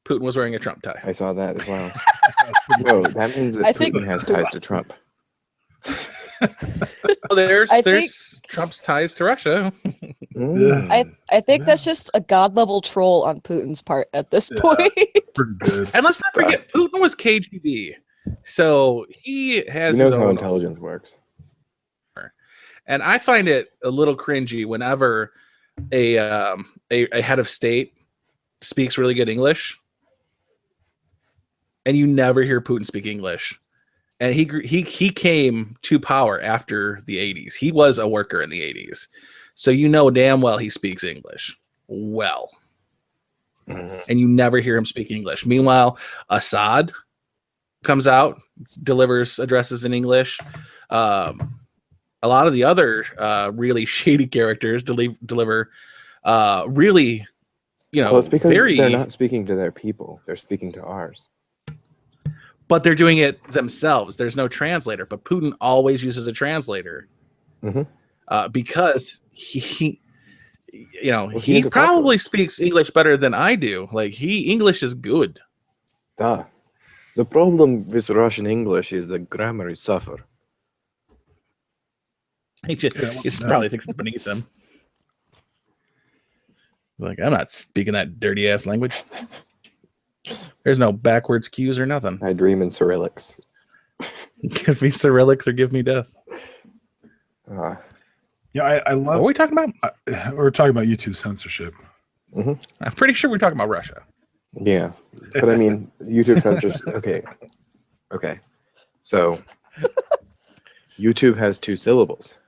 Putin was wearing a Trump tie. I saw that as well. No, that means that Putin has ties to Trump. There's Trump's ties to Russia. I think that's just a god level troll on Putin's part at this point. Pretty good. And let's not forget, Putin was KGB, so he has He knows his how own. intelligence works. And I find it a little cringy whenever a head of state speaks really good English, and you never hear Putin speak English. and he came to power after the 80s. He was a worker in the 80s, so you know damn well he speaks English well, and you never hear him speak English. Meanwhile, Assad comes out, delivers addresses in English. A lot of the other really shady characters deliver really, Well, it's because very. they're not speaking to their people; they're speaking to ours. But they're doing it themselves. There's no translator, but Putin always uses a translator because he he probably speaks English better than I do. Like English is good. The problem with Russian English is the grammar is suffer. He probably thinks it's beneath him. Like, I'm not speaking that dirty ass language. There's no backwards cues or nothing. I dream in Cyrillics. Give me Cyrillics or give me death. Yeah, I love. What are we talking about? We're talking about YouTube censorship. I'm pretty sure we're talking about Russia. Yeah, but I mean, YouTube censorship. Okay. So, YouTube has 2 syllables.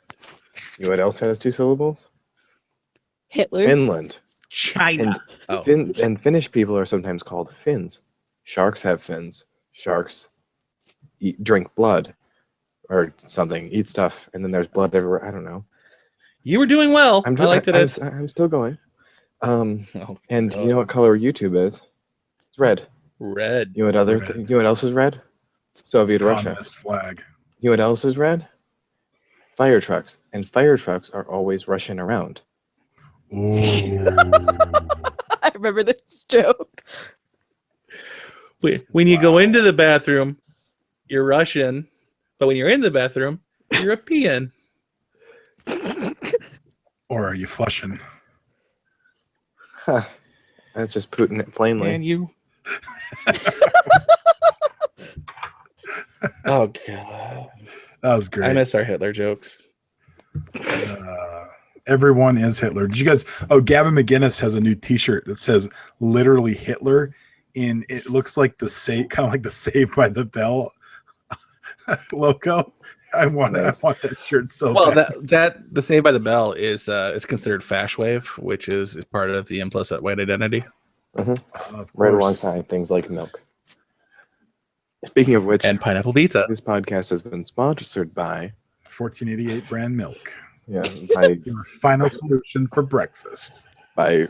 You know what else has 2 syllables? Hitler. Finland. China. And Finnish people are sometimes called Finns. Sharks have fins. Sharks drink blood or something, eat stuff, and then there's blood everywhere. I don't know. You were doing well. I liked it. I'm still going. And God. you know what color YouTube is? It's red. Red. You know what you know what else is red? Soviet Russia. Communist flag. You know what else is red? Fire trucks. And fire trucks are always rushing around. Ooh. I remember this joke. When you go into the bathroom, you're Russian, but when you're in the bathroom, you're European. Or are you flushing? Huh. That's just putting it plainly. And you. Oh god, That was great. I miss our Hitler jokes. Everyone is Hitler. Did you guys? Oh, Gavin McGinnis has a new T-shirt that says literally Hitler. It looks like the kind of like the Saved by the Bell logo. I want that shirt so Well, bad. that the Saved by the Bell is considered fash wave, which is part of the implicit white identity. Right alongside things like milk. Speaking of which, And pineapple pizza. this podcast has been sponsored by 1488 brand milk. by Your final solution for breakfast.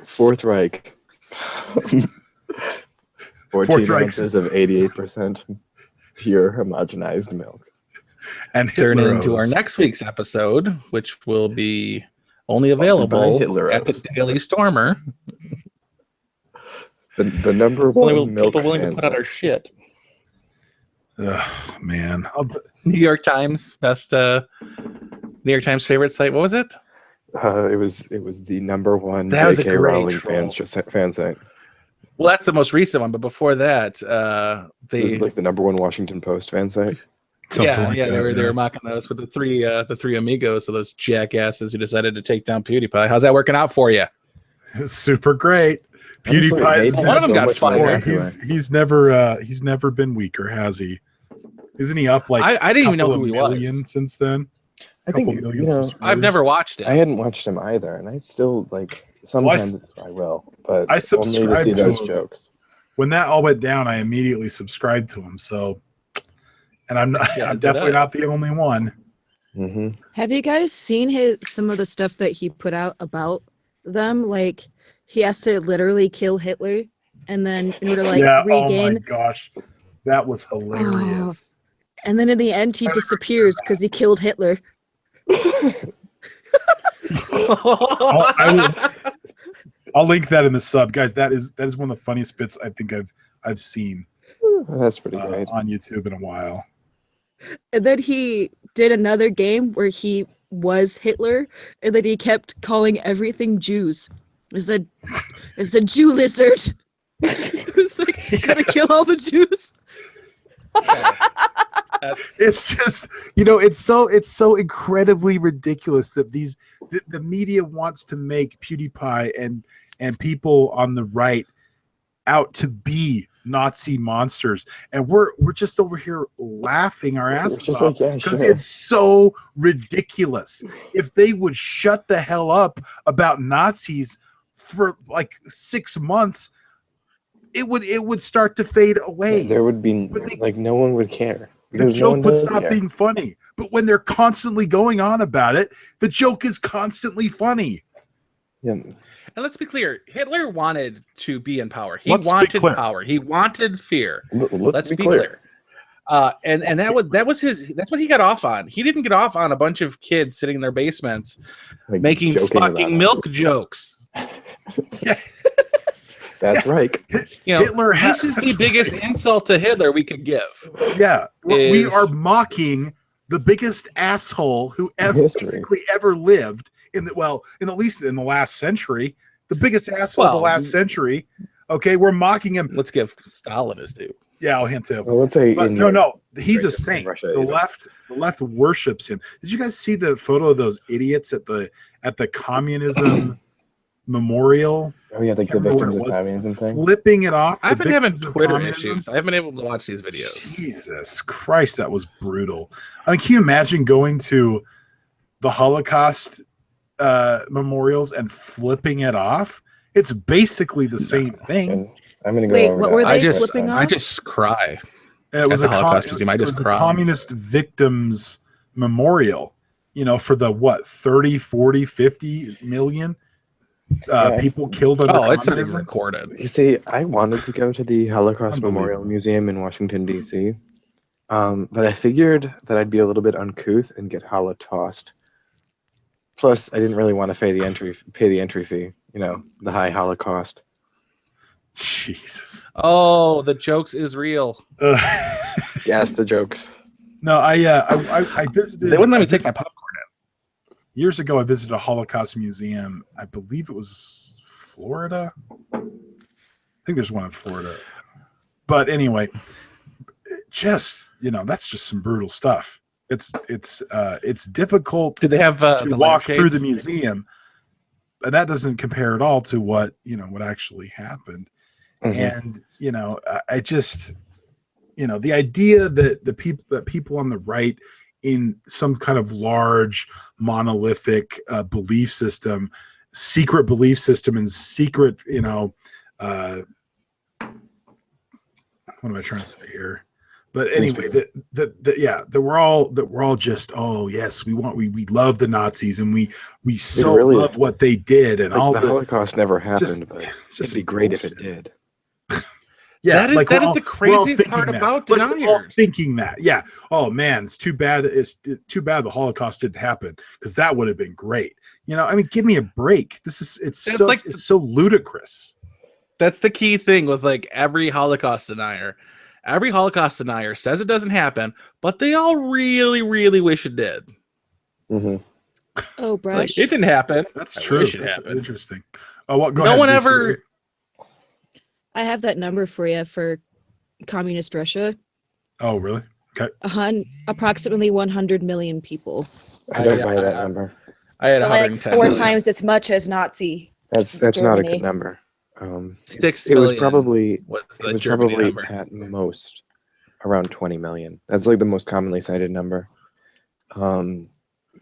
Fourth Reich. 14 Fourth Reich. ounces of 88% pure homogenized milk. And Turn Hitler into our O's. next week's episode, which will be only Sponsored by available Hitler at the O's. Daily Stormer. The number Only one milk people willing to fan put out our site. shit. Ugh, man. New York Times best. New York Times favorite site. What was it? It was the number one That was a J.K. great Rowling troll. fan site. Well, that's the most recent one, but before that, It was they like the number one Washington Post fan site. Something like that, they were mocking those with the three amigos, so those jackasses who decided to take down PewDiePie. How's that working out for you? It's super great. Honestly, PewDiePie's made one of them so got much money fired. anyway. He's never been weaker, has he? Isn't he up like I didn't even know couple who of he million was. since then? I think Couple million subscribers. I've never watched it. I hadn't watched him either, and I still like sometimes I will, but I only to subscribe see to those him. jokes. When that all went down, I immediately subscribed to him. So, and I'm not. Yeah, I'm do definitely that. not the only one. Mm-hmm. Have you guys seen some of the stuff that he put out about them? Like he has to literally kill Hitler, and then in order to Oh my regain, gosh, that was hilarious. and then in the end he disappears because he killed Hitler. I'll link that in the sub, guys. That is one of the funniest bits I think I've seen That's pretty great. on YouTube in a while. And then he did another game where he was Hitler, and then he kept calling everything Jews. It's the Jew lizard. It's like, you gotta kill all the Jews. It's just, it's so incredibly ridiculous that the media wants to make PewDiePie and people on the right out to be Nazi monsters, and we're just over here laughing our asses just off like, yeah, because sure. it's so ridiculous. If they would shut the hell up about Nazis for like 6 months, it would start to fade away. There would be But like no one would care the because no joke one would does stop care. being funny. But when they're constantly going on about it, the joke is constantly funny. Yeah. And let's be clear, Hitler wanted to be in power. He Let's be wanted clear. power. He wanted fear. Let's be clear. And that was his. That's what he got off on. He didn't get off on a bunch of kids sitting in their basements Like, making joking about fucking it. milk jokes. That's right. You know, Hitler this is the biggest insult to Hitler we could give. Yeah, we Is- are mocking the biggest asshole who ever History. basically ever lived in at least in the last century, the biggest asshole of the Well, last century. Okay, we're mocking him. Let's give Stalin his due. Yeah, I'll hint too. Well, let's say But in no, he's a in saint. Russia, The he's a- left worships him. Did you guys see the photo of those idiots at the communism memorial? Oh yeah, like the Remember where victims it of was? communism thing. Flipping it off. I've the been having victims of Twitter communism? issues. I haven't been able to watch these videos. Jesus Christ, that was brutal. I mean, can you imagine going to the Holocaust memorials and flipping it off? It's basically the same thing. And I'm gonna go Wait, over what that. were they I just, flipping I off? just cry. It was At a the Holocaust Museum, I just it was a cried. communist victims memorial, for the 30, 40, 50 million Yeah. people killed under Oh, it's not even communism. recorded. You see, I wanted to go to the Holocaust Unbelievable. Memorial Museum in Washington D.C., but I figured that I'd be a little bit uncouth and get holotossed. Plus, I didn't really want to pay the entry fee. The high Holocaust. Jesus. Oh, the jokes is real. Yes, the jokes. No, I visited. They wouldn't let me I take my popcorn Years ago, I visited a Holocaust museum. I believe it was Florida. I think there's one in Florida. But anyway, that's just some brutal stuff. It's difficult Did they have to the walk through the lampshades? museum, but that doesn't compare at all to what actually happened. Mhm. And I just the idea that people on the right in some kind of large monolithic secret belief system and secret what am I trying to say here? But anyway, that we're all just, oh yes, we love the Nazis and we so really- love what they did and Like, all the Holocaust never happened, just- but it's it'd be great if it bullshit. did. Yeah, That is we're the all craziest thinking part that. about Like, we're all deniers. thinking that. Yeah. Oh man, it's too bad. It's too bad the Holocaust didn't happen because that would have been great. I mean, give me a break. It's so ludicrous. That's the key thing with like every Holocaust denier. Every Holocaust denier says it doesn't happen, but they all really, really wish it did. Hmm. Oh, Like, brush. it didn't happen. That's I true. wish it That's happened. interesting. Oh, what? Go No ahead, one Lucy. ever. I have that number for you for communist Russia. Oh, really? Okay. Approximately 100 million people. I don't buy that number. I had So like 110 4 million. times as much as Nazi. That's not a Germany. good number. 6 It was million probably was it the was Germany probably number. at most around 20 million. That's like the most commonly cited number.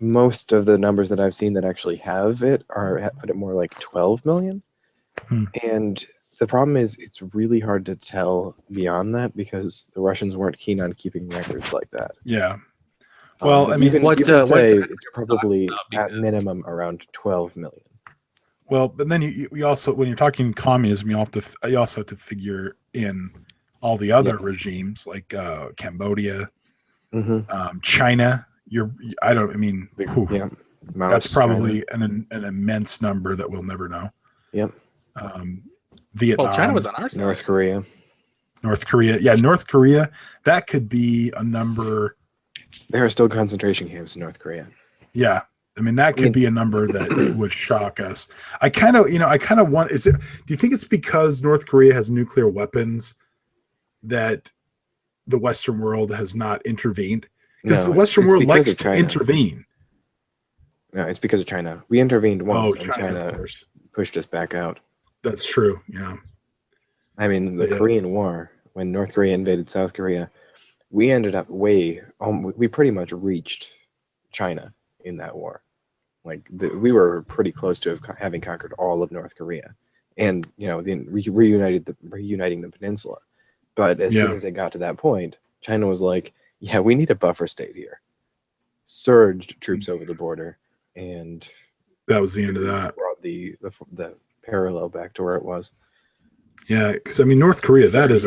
Most of the numbers that I've seen that actually have it put it more like 12 million. And the problem is it's really hard to tell beyond that because the Russians weren't keen on keeping records like that. Yeah. Well, I mean, you what, can what's say the- it's probably because- at minimum around 12 million. well, but then we also, when you're talking communism, you also have to figure in all the other regimes like Cambodia, China. Whew, Yeah, that's Maoist probably an immense number that we'll never know. Yep. Vietnam, Well, China was on our side. North Korea. North Korea. Yeah, North Korea. That could be a number. There are still concentration camps in North Korea. Yeah. I mean, that could be a number that would shock us. I kind of want, do you think it's because North Korea has nuclear weapons that the Western world has not intervened? Because No, the Western it's world because likes of to China. intervene. No, it's because of China. We intervened once, and China, of China course. pushed us back out. That's true. Yeah. I mean, the Yeah. Korean War when North Korea invaded South Korea, we ended up we pretty much reached China in that war. Like we were pretty close to having conquered all of North Korea, and then reuniting the peninsula. But as soon as it got to that point, China was like, "Yeah, we need a buffer state here." Surged troops over the border, and that was the end of that. Brought the parallel back to where it was. Yeah, because I mean, North Korea, that is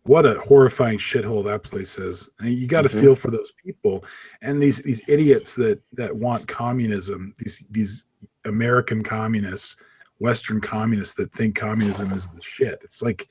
what a horrifying shithole that place is. And you got to feel for those people and these idiots that want communism. These American communists, Western communists that think communism is the shit. It's like,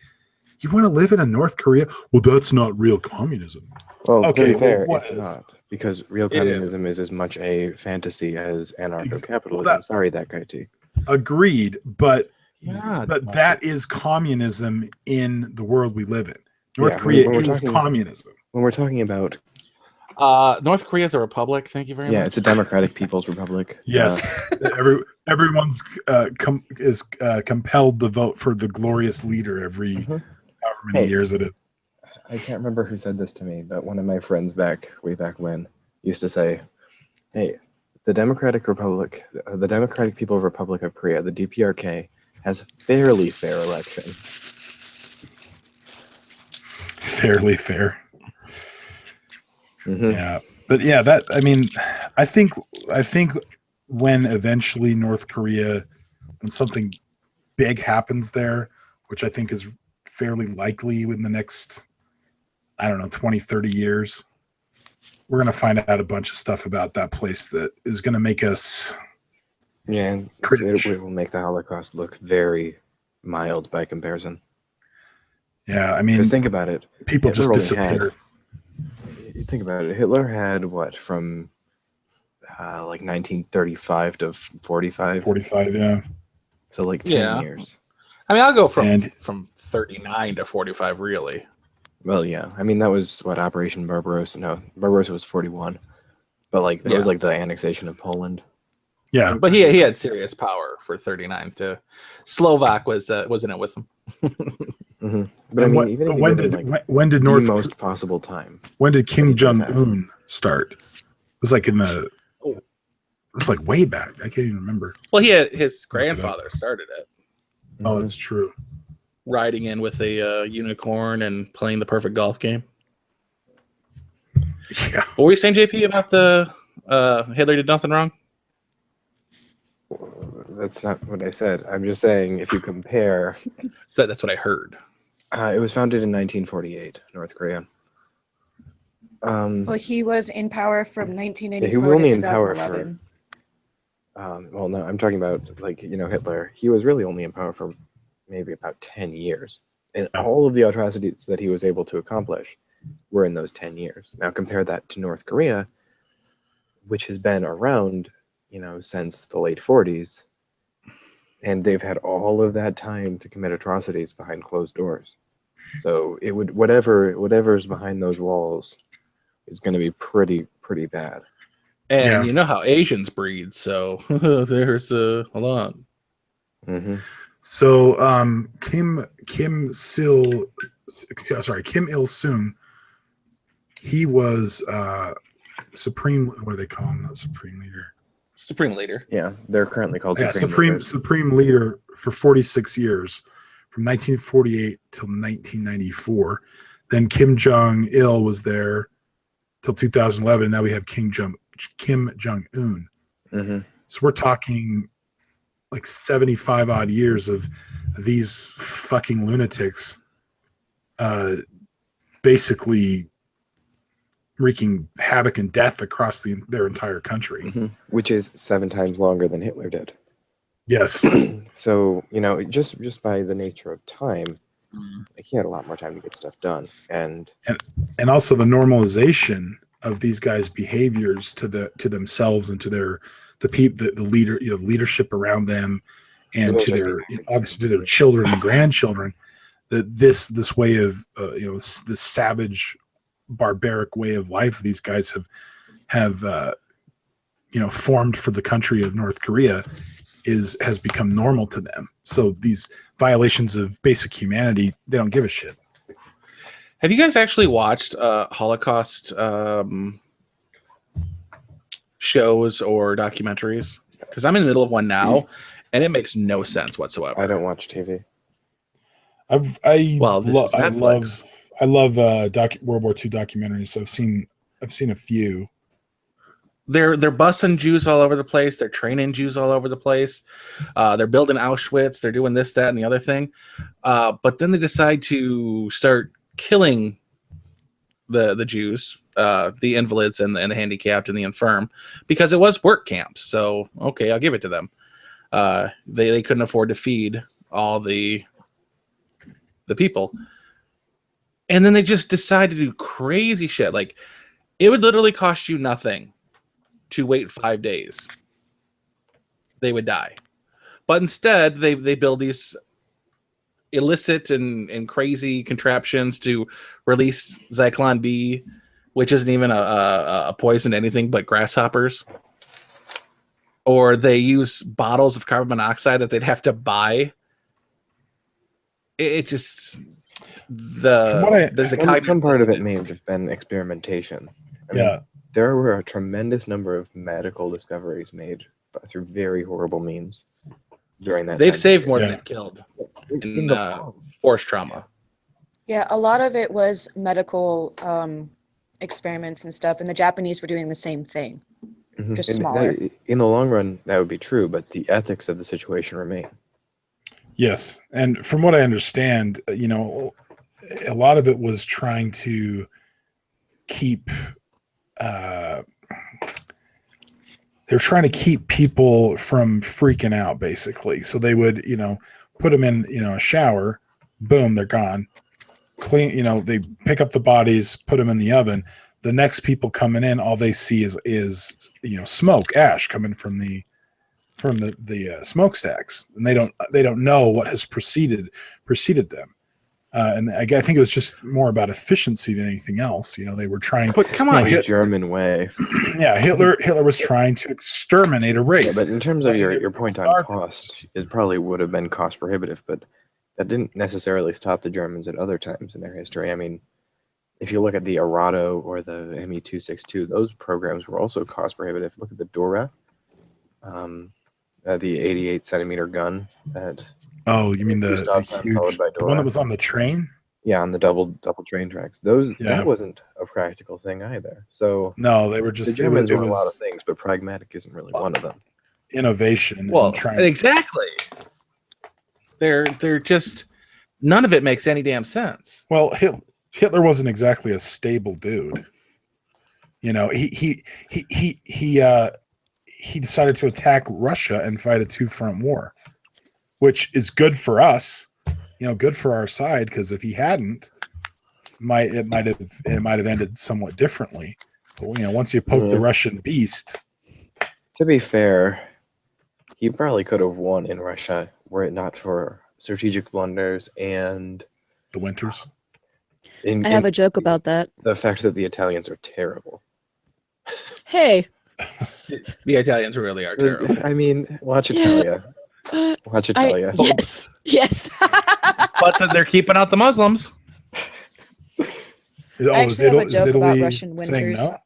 you want to live in a North Korea? Well, that's not real communism. Well, okay, to be fair, well, it's not, because real communism is as much a fantasy as anarcho-capitalism. Well, sorry, that guy T. Agreed, but Yeah, that is communism in the world we live in. North Korea is communism. When we're talking about North Korea is a republic. Thank you very much. Yeah, it's a democratic people's republic. Yes, everyone's compelled to vote for the glorious leader every however many years it is. I can't remember who said this to me, but one of my friends way back when used to say, "Hey, the Democratic People's Republic of Korea, the DPRK, has fairly fair elections." Fairly fair. Yeah, but yeah, I think when eventually North Korea, when something big happens there, which I think is fairly likely in the next, 20, 30 years, we're going to find out a bunch of stuff about that place that is going to make us it will make the Holocaust look very mild by comparison. Yeah, I mean, just think about it. People just disappear. Think about it. Hitler had what, from like 1935 to 45? 45, yeah. So like 10 years. I mean, I'll go from 39 to 45, really. Well, yeah. I mean, that was what, Operation Barbarossa. No, Barbarossa was 41. But like that was like the annexation of Poland. Yeah, but he had serious power for 39 to Slovak wasn't it with him. But I mean, even when did North most possible time? When did Kim Jong-un start? It was like it's like way back. I can't even remember. Well, his grandfather started it. Oh, it's true. Riding in with a unicorn and playing the perfect golf game. Yeah. What were you saying, JP, about the Hitler did nothing wrong? That's not what I said. I'm just saying, if you compare... So that's what I heard. It was founded in 1948, North Korea. Well, he was in power from 1984 he was only to in power 2011. Well, no, I'm talking about, Hitler. He was really only in power for maybe about 10 years. And all of the atrocities that he was able to accomplish were in those 10 years. Now, compare that to North Korea, which has been around, since the late 40s. And they've had all of that time to commit atrocities behind closed doors. So it would whatever's behind those walls is going to be pretty bad. And you know how Asians breed, so there's a lot. So Kim Il-sung, he was supreme. What do they call him? Not supreme leader. Supreme leader. Yeah, they're currently called supreme leader for 46 years, from 1948 till 1994. Then Kim Jong-il was there till 2011. Now we have Kim Jong-un. So we're talking like 75 odd years of these fucking lunatics basically wreaking havoc and death across their entire country. Which is 7 times longer than Hitler did. Yes. So, just by the nature of time, he had a lot more time to get stuff done. And also the normalization of these guys' behaviors to themselves and to the leadership around them, and to their obviously to their children and grandchildren, that this way of this savage, barbaric way of life these guys have formed for the country of North Korea has become normal to them. So these violations of basic humanity, they don't give a shit. Have you guys actually watched Holocaust shows or documentaries? Because I'm in the middle of one now, and it makes no sense whatsoever. I don't watch TV. I Well, this is Netflix. I love World War II documentaries. So I've seen a few. They're bussing Jews all over the place. They're training Jews all over the place. They're building Auschwitz. They're doing this, that, and the other thing. But then they decide to start killing the Jews, the invalids, and the handicapped and the infirm, because it was work camps. So okay, I'll give it to them. They couldn't afford to feed all the people, and then they just decide to do crazy shit. Like, it would literally cost you nothing to wait 5 days. They would die, but instead they build these illicit and crazy contraptions to release Zyklon B, which isn't even a poison to anything but grasshoppers. Or they use bottles of carbon monoxide that they'd have to buy. It just there's a some part of it may have just been experimentation. I mean, there were a tremendous number of medical discoveries made through very horrible means during that. They've saved more than they've killed in force trauma. Yeah, a lot of it was medical experiments and stuff, and the Japanese were doing the same thing, just smaller. In the long run, that would be true, but the ethics of the situation remain. Yes, and from what I understand, you know, a lot of it was trying to keep. They're trying to keep people from freaking out, basically. So they would, you know, put them in, you know, a shower, boom, they're gone. Clean, you know, they pick up the bodies, put them in the oven. The next people coming in, all they see is you know, smoke, ash coming from the smokestacks, and they don't know what has preceded them. And I think it was just more about efficiency than anything else. You know, they were trying. But come on, the German way. Yeah, Hitler was trying to exterminate a race. Yeah, but in terms of your point on cost, it probably would have been cost prohibitive, but that didn't necessarily stop the Germans at other times in their history. I mean, if you look at the Arado or the Me-262, those programs were also cost prohibitive. Look at the Dora, the 88 centimeter gun that. Oh, you mean the one that was on the train? Yeah, on the double train tracks. That wasn't a practical thing either. So no, they were just the Germans were a lot of things, but pragmatic isn't really one of them. Innovation. Well, exactly. They're just, none of it makes any damn sense. Well, Hitler wasn't exactly a stable dude. You know, he decided to attack Russia and fight a two-front war, which is good for us, you know, good for our side, because if he hadn't, it might have ended somewhat differently. But, you know, once you poke the Russian beast. To be fair, he probably could have won in Russia were it not for strategic blunders and the winters. I have a joke about that. The fact that the Italians are terrible. Hey. The Italians really are terrible. I mean, watch Italia. Watch Italia. Yes. But they're keeping out the Muslims. I actually have a joke about Russian winters. No?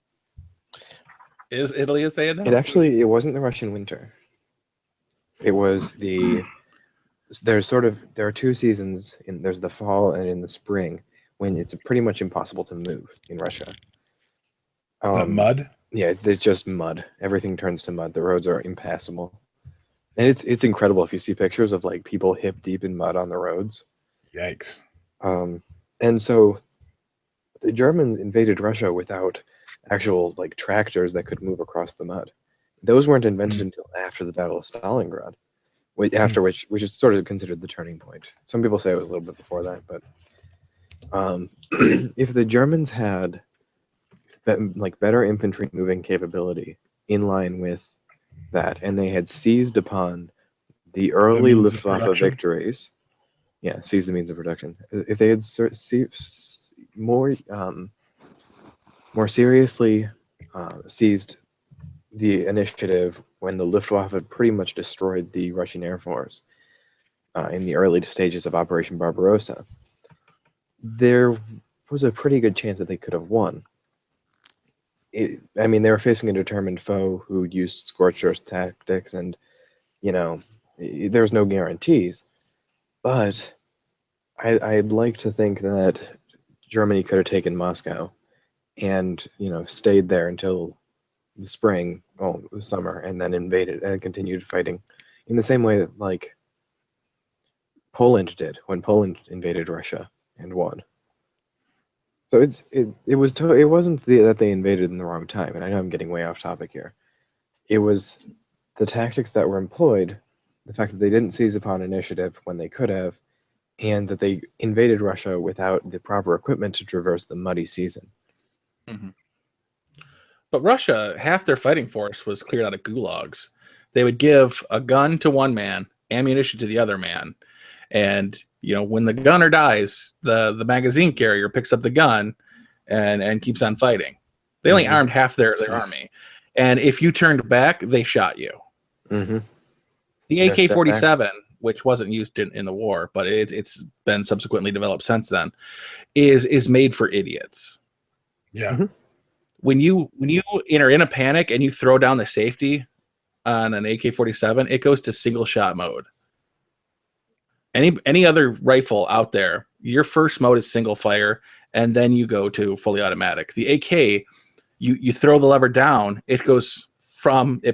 Is Italy saying no? It wasn't the Russian winter. It was there are two seasons there's the fall and in the spring when it's pretty much impossible to move in Russia. Mud? Yeah, it's just mud. Everything turns to mud. The roads are impassable. And it's incredible if you see pictures of like people hip deep in mud on the roads. Yikes. And so the Germans invaded Russia without actual like tractors that could move across the mud. Those weren't invented until after the Battle of Stalingrad, after which is sort of considered the turning point. Some people say it was a little bit before that, but if the Germans had better infantry moving capability in line with that, and they had seized upon the early Luftwaffe victories, seized the means of production. If they had more seriously seized the initiative when the Luftwaffe had pretty much destroyed the Russian Air Force in the early stages of Operation Barbarossa, there was a pretty good chance that they could have won. I mean, they were facing a determined foe who used scorched earth tactics, and there was no guarantees. But I'd like to think that Germany could have taken Moscow, and stayed there until the spring, the summer, and then invaded and continued fighting, in the same way that like Poland did when Poland invaded Russia and won. So it wasn't that they invaded in the wrong time, and I know I'm getting way off topic here. It was the tactics that were employed, the fact that they didn't seize upon initiative when they could have, and that they invaded Russia without the proper equipment to traverse the muddy season. Mm-hmm. But Russia, half their fighting force was cleared out of gulags. They would give a gun to one man, ammunition to the other man, and when the gunner dies, the magazine carrier picks up the gun and keeps on fighting. They only armed half their army, and if you turned back, they shot you. Mm-hmm. The AK-47, which wasn't used in the war, but it's been subsequently developed since then, is made for idiots. Yeah. Mm-hmm. When you are in a panic and you throw down the safety on an AK-47, it goes to single shot mode. Any other rifle out there, your first mode is single fire, and then you go to fully automatic. The AK, you throw the lever down, it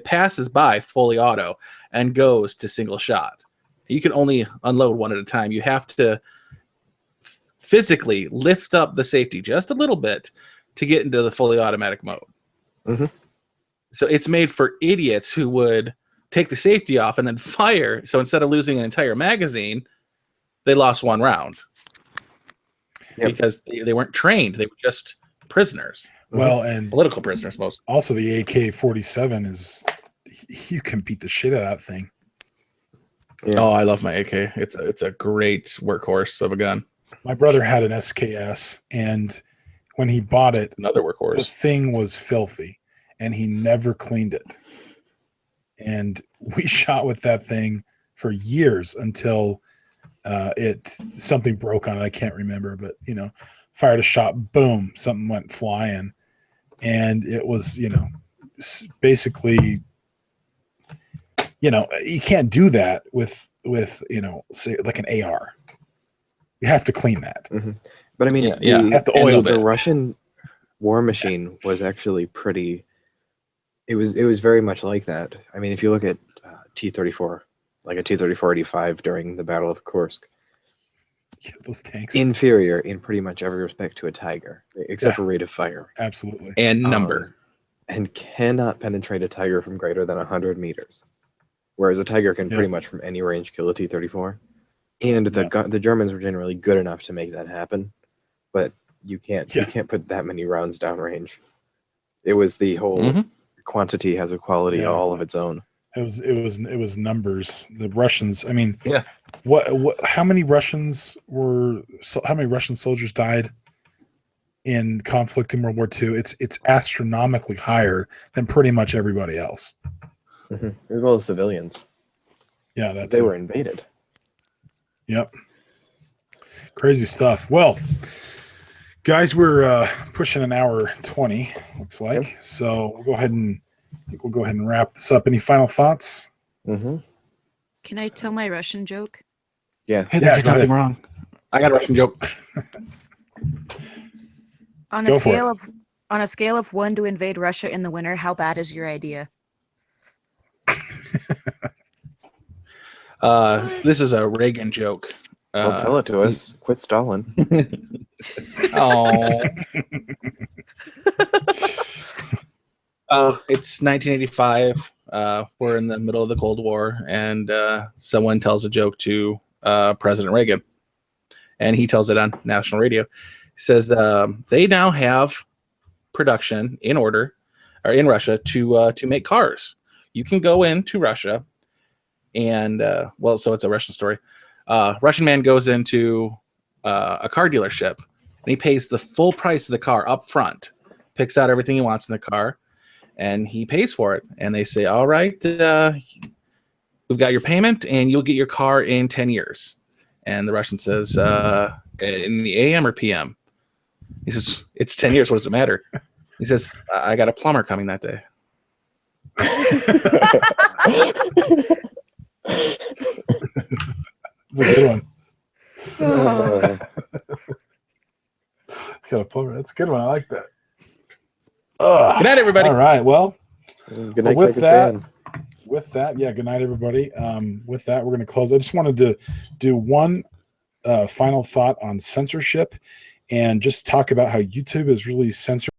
passes by fully auto and goes to single shot. You can only unload one at a time. You have to physically lift up the safety just a little bit to get into the fully automatic mode. Mm-hmm. So it's made for idiots who would take the safety off and then fire. So instead of losing an entire magazine, they lost one round. Yep. Because they weren't trained. They were just prisoners. Well, and political prisoners most. Also, the AK-47 is, you can beat the shit out of that thing. Yeah. Oh, I love my AK. It's a great workhorse of a gun. My brother had an SKS, and when he bought it, another workhorse, the thing was filthy, and he never cleaned it. And we shot with that thing for years until something broke on it. I can't remember, but fired a shot, boom, something went flying, and it was basically you can't do that with say like an AR. You have to clean that. Mm-hmm. But I mean, you have to oil the Russian war machine was actually pretty. It was very much like that. I mean, if you look at T-34, like a T-34-85 during the Battle of Kursk, those tanks inferior in pretty much every respect to a Tiger, except for rate of fire, absolutely, and number, and cannot penetrate a Tiger from greater than 100 meters, whereas a Tiger can pretty much from any range kill a T-34. And the Germans were generally good enough to make that happen, but you can't put that many rounds downrange. It was the whole quantity has a quality all of its own. It was numbers. The Russians. I mean, how many Russian soldiers died in conflict in World War II? It's astronomically higher than pretty much everybody else, as well as civilians. Yeah, they were invaded. Yep. Crazy stuff. Well, guys, we're pushing an hour 20, looks like. Yep. So we'll go ahead and wrap this up. Any final thoughts? Can I tell my Russian joke? Yeah. Hey, there's nothing wrong. I got a Russian joke. On a scale of 1 to invade Russia in the winter, how bad is your idea? This is a Reagan joke. Well, tell it to us. Quit Stalin. Oh. It's 1985. We're in the middle of the Cold War, and someone tells a joke to President Reagan, and he tells it on national radio. He says they now have production in Russia to make cars. You can go into Russia. And so it's a Russian story. Russian man goes into a car dealership, and he pays the full price of the car up front, picks out everything he wants in the car, and he pays for it. And they say, all right, we've got your payment, and you'll get your car in 10 years. And the Russian says, in the AM or PM? He says, it's 10 years. What does it matter? He says, I got a plumber coming that day. It's a good one. Uh, Got a plumber. That's a good one. I like that. Ugh. Good night, everybody. All right. Well, good night, with that, Kekistan. yeah. Good night, everybody. With that, we're going to close. I just wanted to do one final thought on censorship, and just talk about how YouTube is really censoring